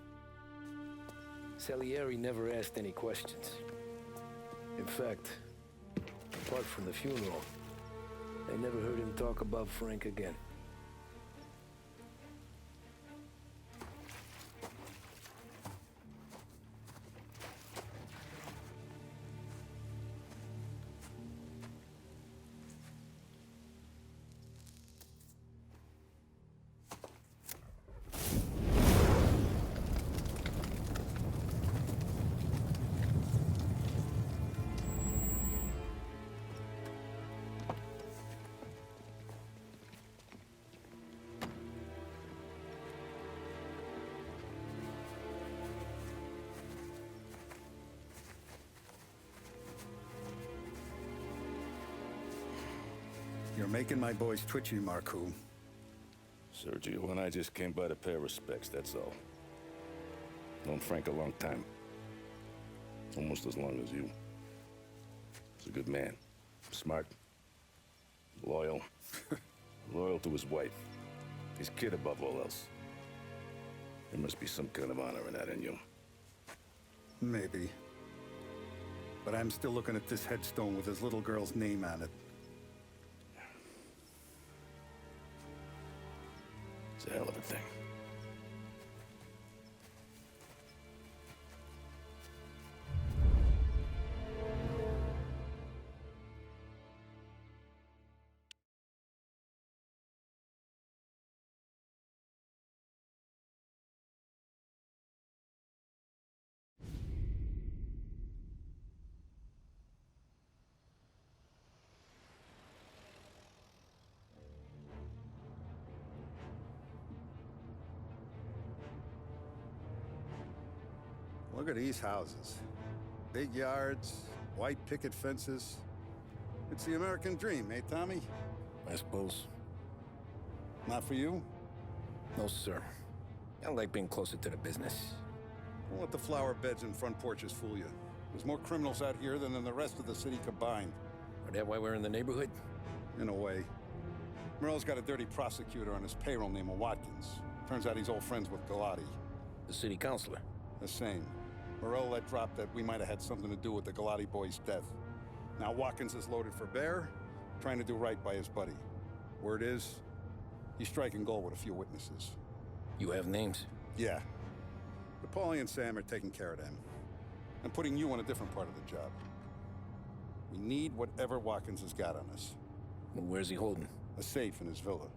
Salieri never asked any questions. In fact, apart from the funeral, I never heard him talk about Frank again. You're making my boys twitchy, Marcoux. Sergio and I just came by to pay respects, that's all. Known Frank a long time. Almost as long as you. He's a good man. Smart. Loyal. Loyal to his wife. His kid above all else. There must be some kind of honor in that in you. Maybe. But I'm still looking at this headstone with his little girl's name on it. It's a hell of a thing. Look at these houses. Big yards, white picket fences. It's the American dream, eh, Tommy? I suppose. Not for you? No, sir. I like being closer to the business. Don't let the flower beds and front porches fool you. There's more criminals out here than in the rest of the city combined. Is that why we're in the neighborhood? In a way. Merle's got a dirty prosecutor on his payroll named Watkins. Turns out he's old friends with Galati. The city councilor? The same. Morello let drop that we might have had something to do with the Galati boy's death. Now Watkins is loaded for bear, trying to do right by his buddy. Word is, he's striking gold with a few witnesses. You have names? Yeah. But Paulie and Sam are taking care of them. I'm putting you on a different part of the job. We need whatever Watkins has got on us. Well, where's he holding? A safe in his villa.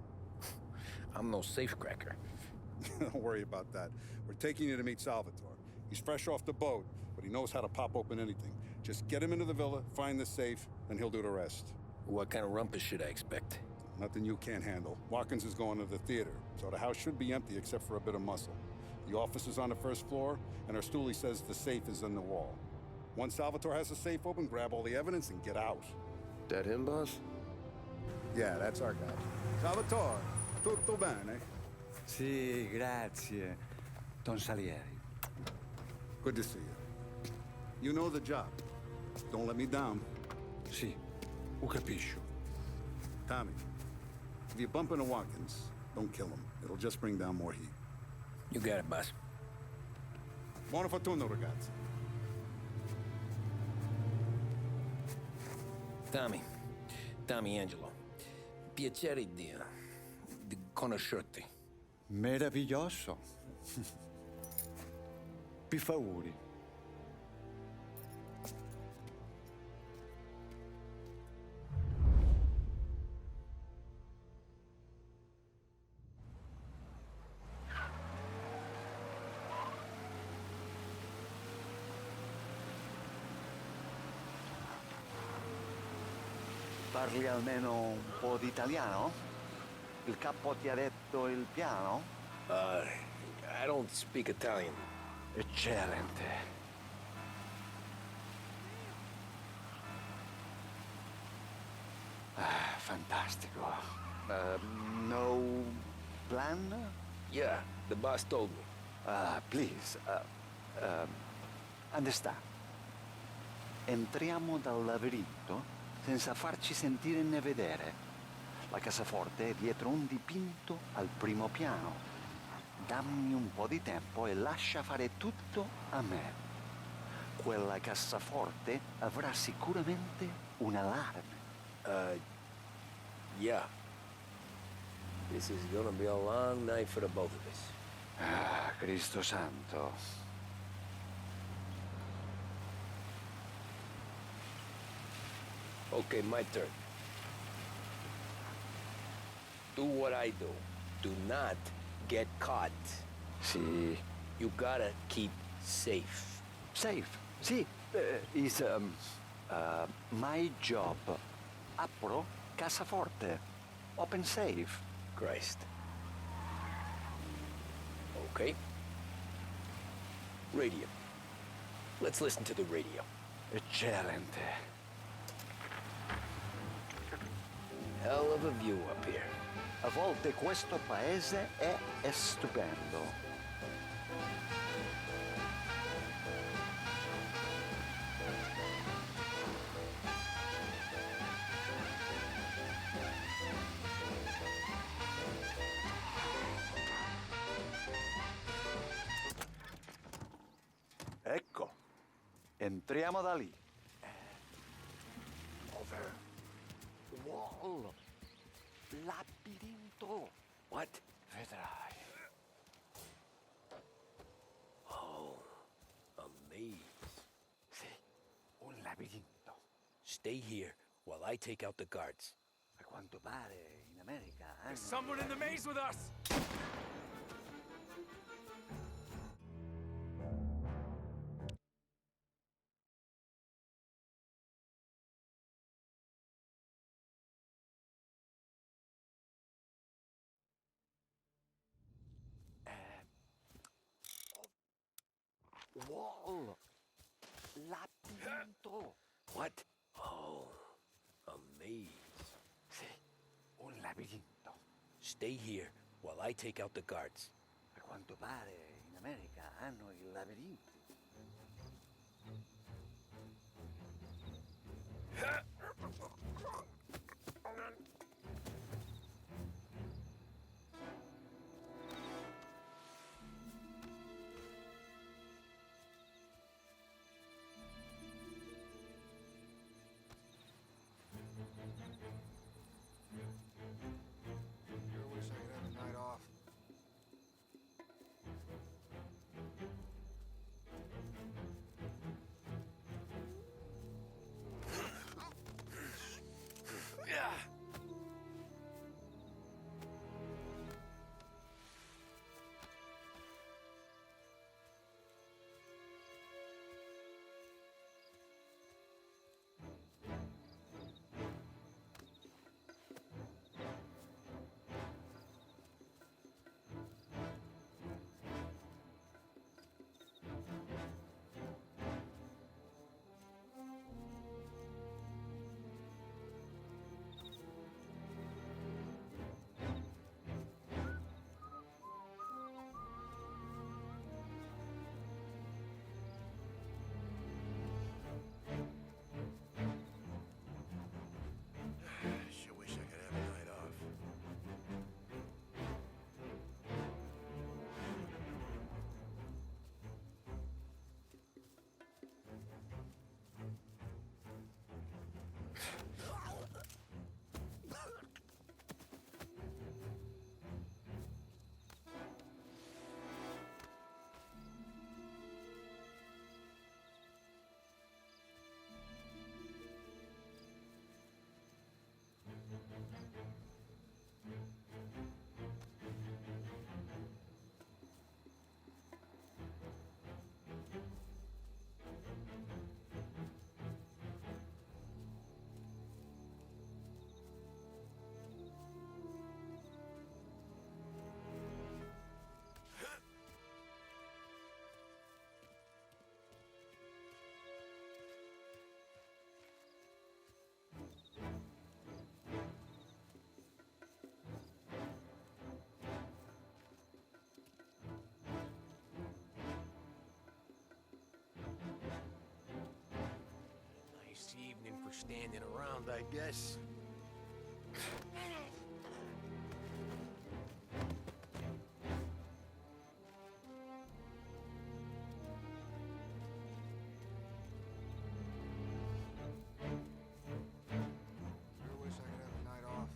I'm no safecracker. Don't worry about that. We're taking you to meet Salvatore. He's fresh off the boat, but he knows how to pop open anything. Just get him into the villa, find the safe, and he'll do the rest. What kind of rumpus should I expect? Nothing you can't handle. Watkins is going to the theater, so the house should be empty except for a bit of muscle. The office is on the first floor, and our stoolie says the safe is in the wall. Once Salvatore has the safe open, grab all the evidence and get out. That him, boss? Yeah, that's our guy. Salvatore, tutto bene? Sì, grazie, Don Salieri. Good to see you. You know the job. Don't let me down. Sì, ho capisco. Tommy, if you bump into Watkins, don't kill him. It'll just bring down more heat. You got it, boss. Buona fortuna, ragazzi. Tommy Angelo. Piacere di conoscerti. Meraviglioso. Per favore. Parli almeno un po' di italiano? Il capo ti ha detto il piano? I don't speak Italian. Eccellente. Fantastico. No plan? Yeah, the boss told me. Please, understand. Entriamo dal labirinto senza farci sentire né vedere. La cassaforte è dietro un dipinto al primo piano. Dammi un po' di tempo e lascia fare tutto a me. Quella cassaforte avrà sicuramente un allarme. Yeah. This is gonna be a long night for the both of us. Cristo santo. Okay, my turn. Do what I do. Do not get caught. Sì. You gotta keep safe. Safe? Sì. Is my job. Apro cassaforte. Open safe. Christ. Okay. Radio. Let's listen to the radio. Eccellente. Hell of a view up here. A volte questo paese è stupendo. Ecco, entriamo da lì. labirinto. What? Vedrai. Oh, a maze. Sì, un labirinto. Stay here while I take out the guards. A quanto pare in America There's someone in the maze with us! Wall. Labirinto. What? Oh, a maze. Sì, un labirinto. Stay here while I take out the guards. A quanto pare in America hanno i labirinti. Sure wish I could have a night off. Sure wish I could have a night off. Nice evening for standing around, I guess. Sure wish I could have a night off.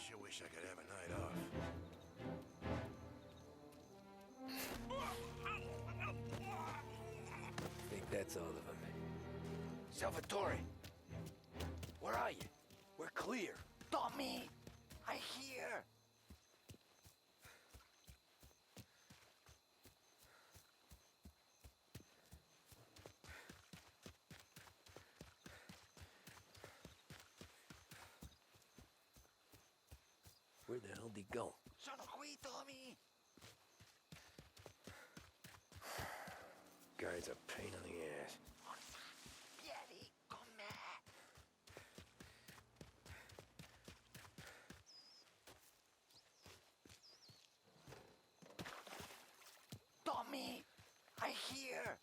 Sure wish I could have a night off. that's all of them. Salvatore! Where are you? We're clear. Tommy! I hear! Where the hell did he go? Sono qui, Tommy! Guy's a pain in the ass. Vieni con me! Tommy! I hear!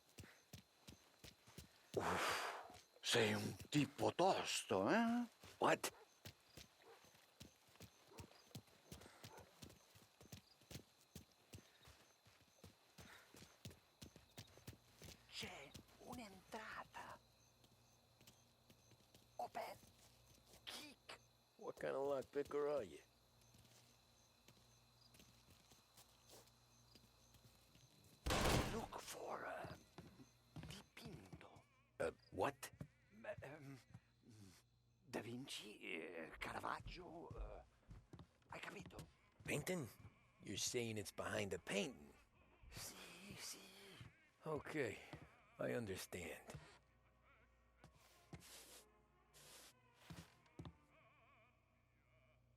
Sei un tipo tosto, eh? What? C'è un'entrata. Open. Kick. What kind of lockpicker are you? Look for dipinto. What? Da Vinci, Caravaggio. Hai capito? Painting? You're saying it's behind the painting? Sì, sì. Okay, I understand.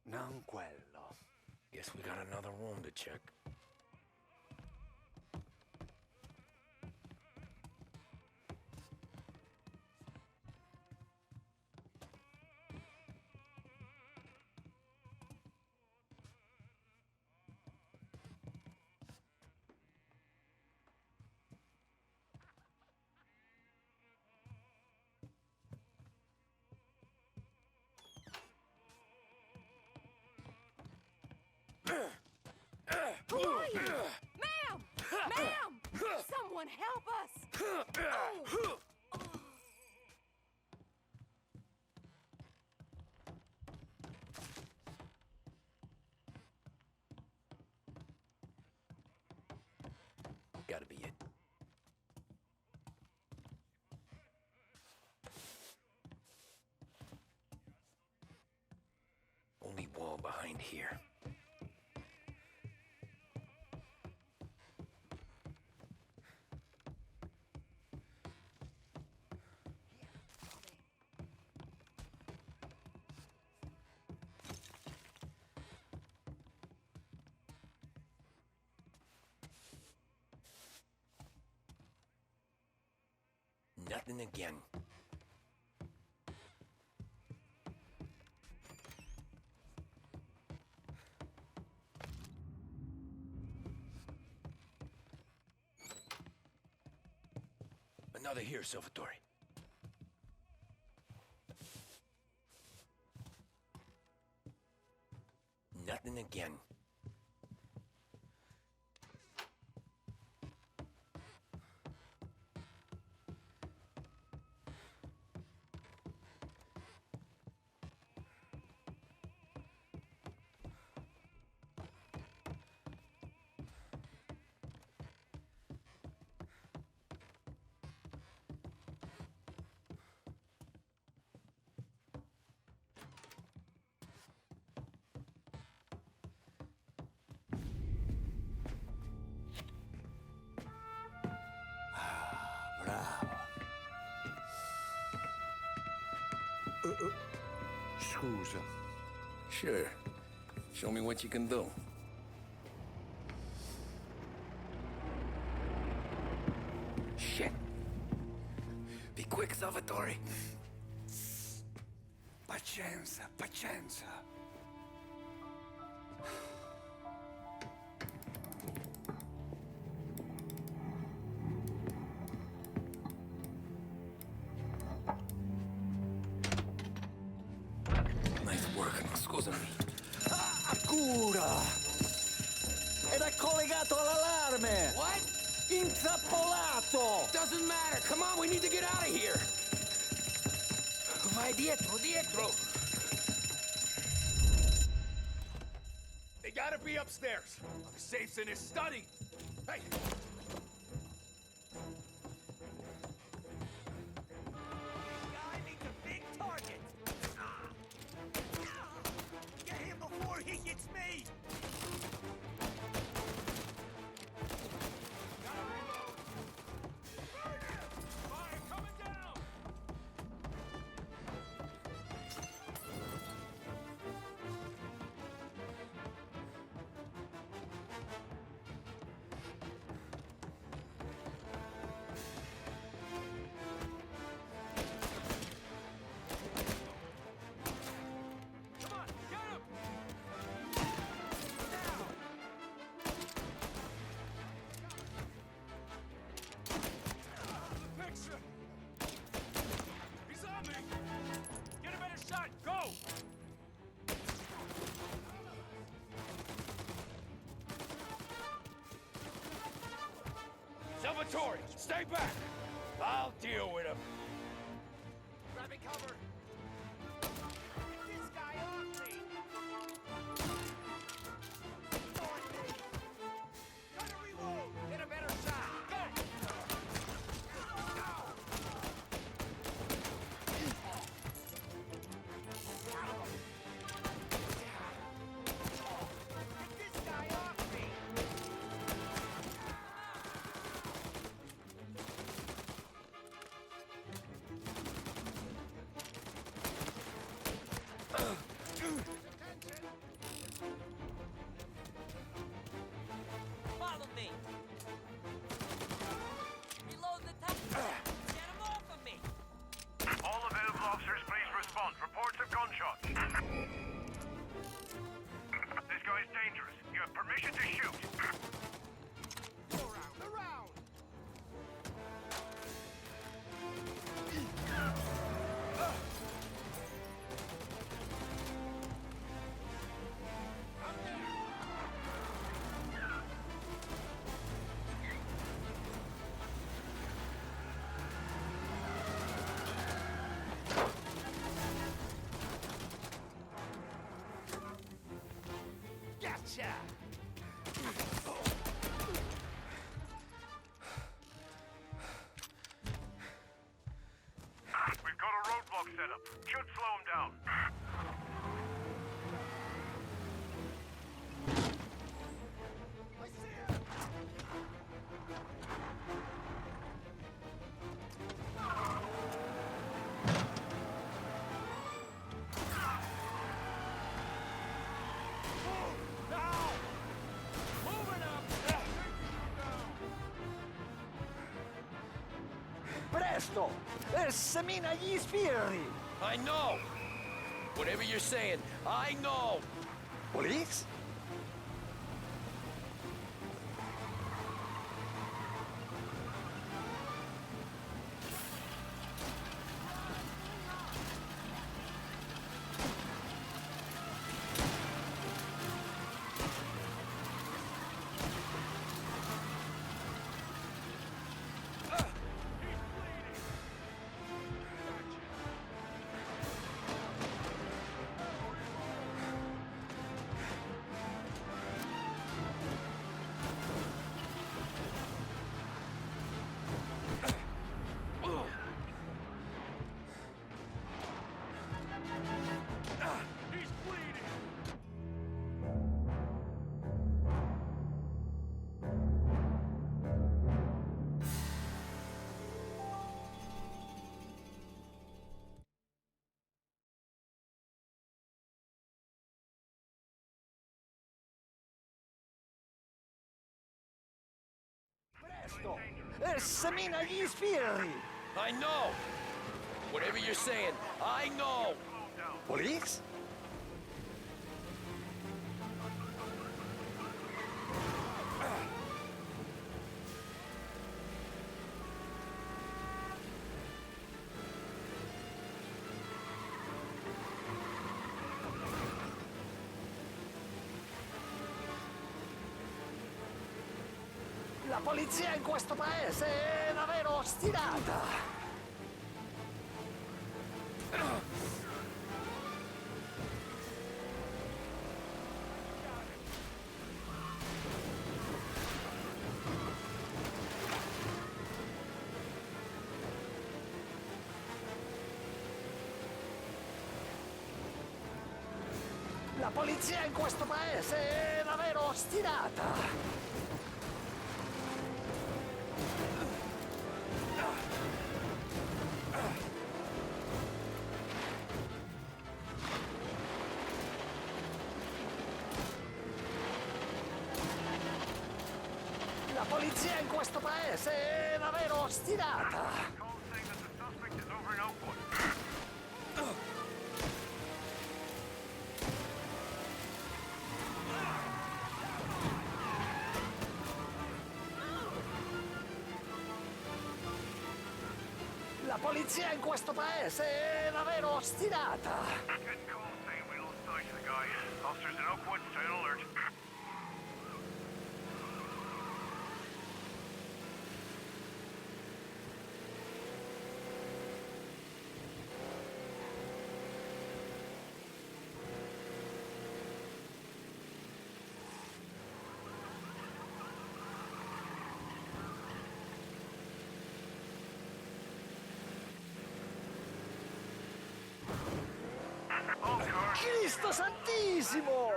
Non quello. Guess we got another room to check. Who are you? Ma'am! Ma'am! Someone help us! Oh. Gotta be it. Only wall behind here. Nothing again. Another here, Salvatore. Nothing again. Scusa. Sure. Show me what you can do. Shit. Be quick, Salvatore. Pazienza, pazienza. Nice work, scusami. Cura! Ed è collegato all'allarme! What? Intrappolato! Doesn't matter. Come on, we need to get out of here. Vai dietro, dietro. They gotta be upstairs. The safe's in his study. Hey! Salvatore, stay back! I'll deal with him. Grabbing cover! Get this guy off me! Gotta reload! Get a better shot! Go! Get this guy off me! Follow me. Reload the top. Get him off of me. All available officers, please respond. Reports of gunshots. This guy's dangerous. You have permission to shoot. Around! Gotcha! We've got a roadblock set up. Should slow him down. Presto! Semina gli sbirri! I know! Whatever you're saying, I know! Police? Presto! Semina gli sbirri! I know! Whatever you're saying, I know! Police? La polizia in questo paese è davvero ostinata! La polizia in questo paese è davvero ostinata! La polizia in questo paese è davvero ostinata! La polizia in questo paese è davvero ostinata! Officers in Oakwood, stay on alert. Cristo Santissimo!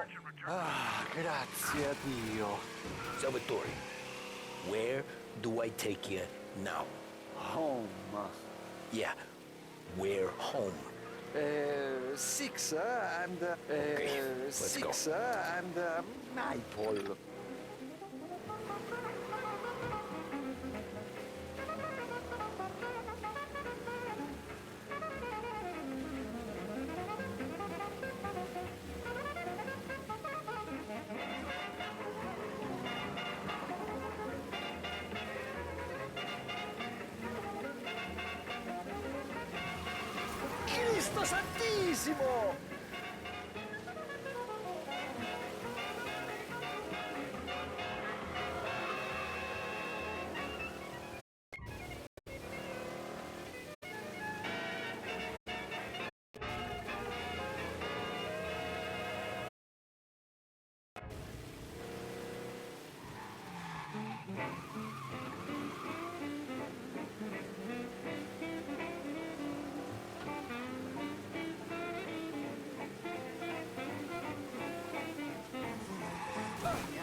Ah, grazie a Dio. Salvatore, where do I take you now? Home. Yeah, where home? Six and... let's go. Six and... Maple. Cristo Santissimo!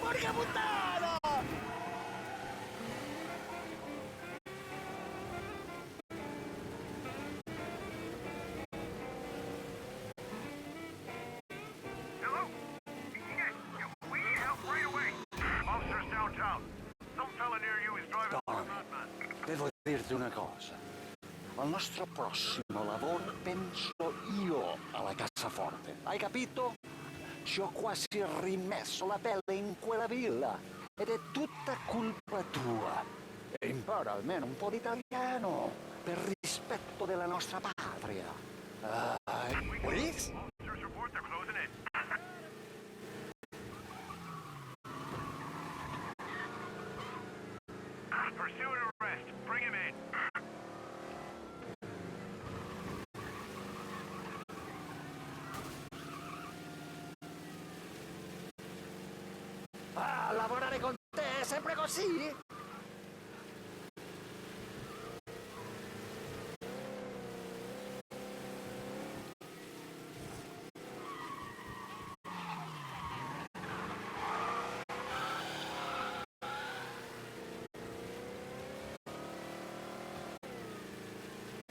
Porca puttana! Hello? Yes, we need help right away. Officers downtown. Some fella near you is driving like a madman. Devo dirti una cosa. Al nostro prossimo lavoro penso io alla cassaforte. Hai capito? Ci ho quasi rimesso la pelle in quella villa. Ed è tutta colpa tua. E impara almeno un po' d'italiano. Per rispetto della nostra patria. Please? Officers report they're closing in. Pursue and arrest. Bring him in. Ah, lavorare con te è sempre così?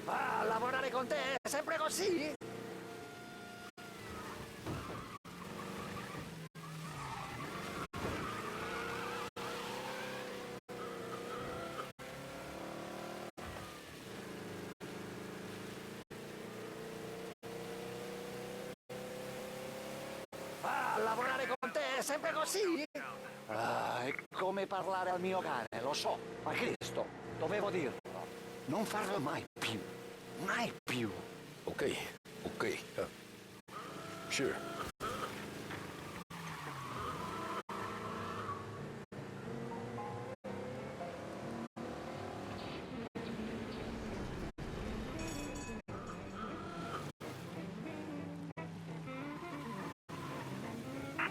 Ah, lavorare con te è sempre così? Ah, lavorare con te è sempre così? Ah, è come parlare al mio cane, lo so, ma Cristo, dovevo dirlo. Non farlo mai più. Mai più. Okay, sure.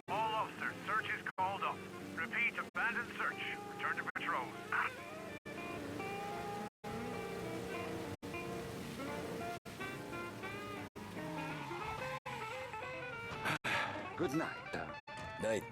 All officers, search is called up. Repeat, abandon search. Return to patrols. Good night. Night.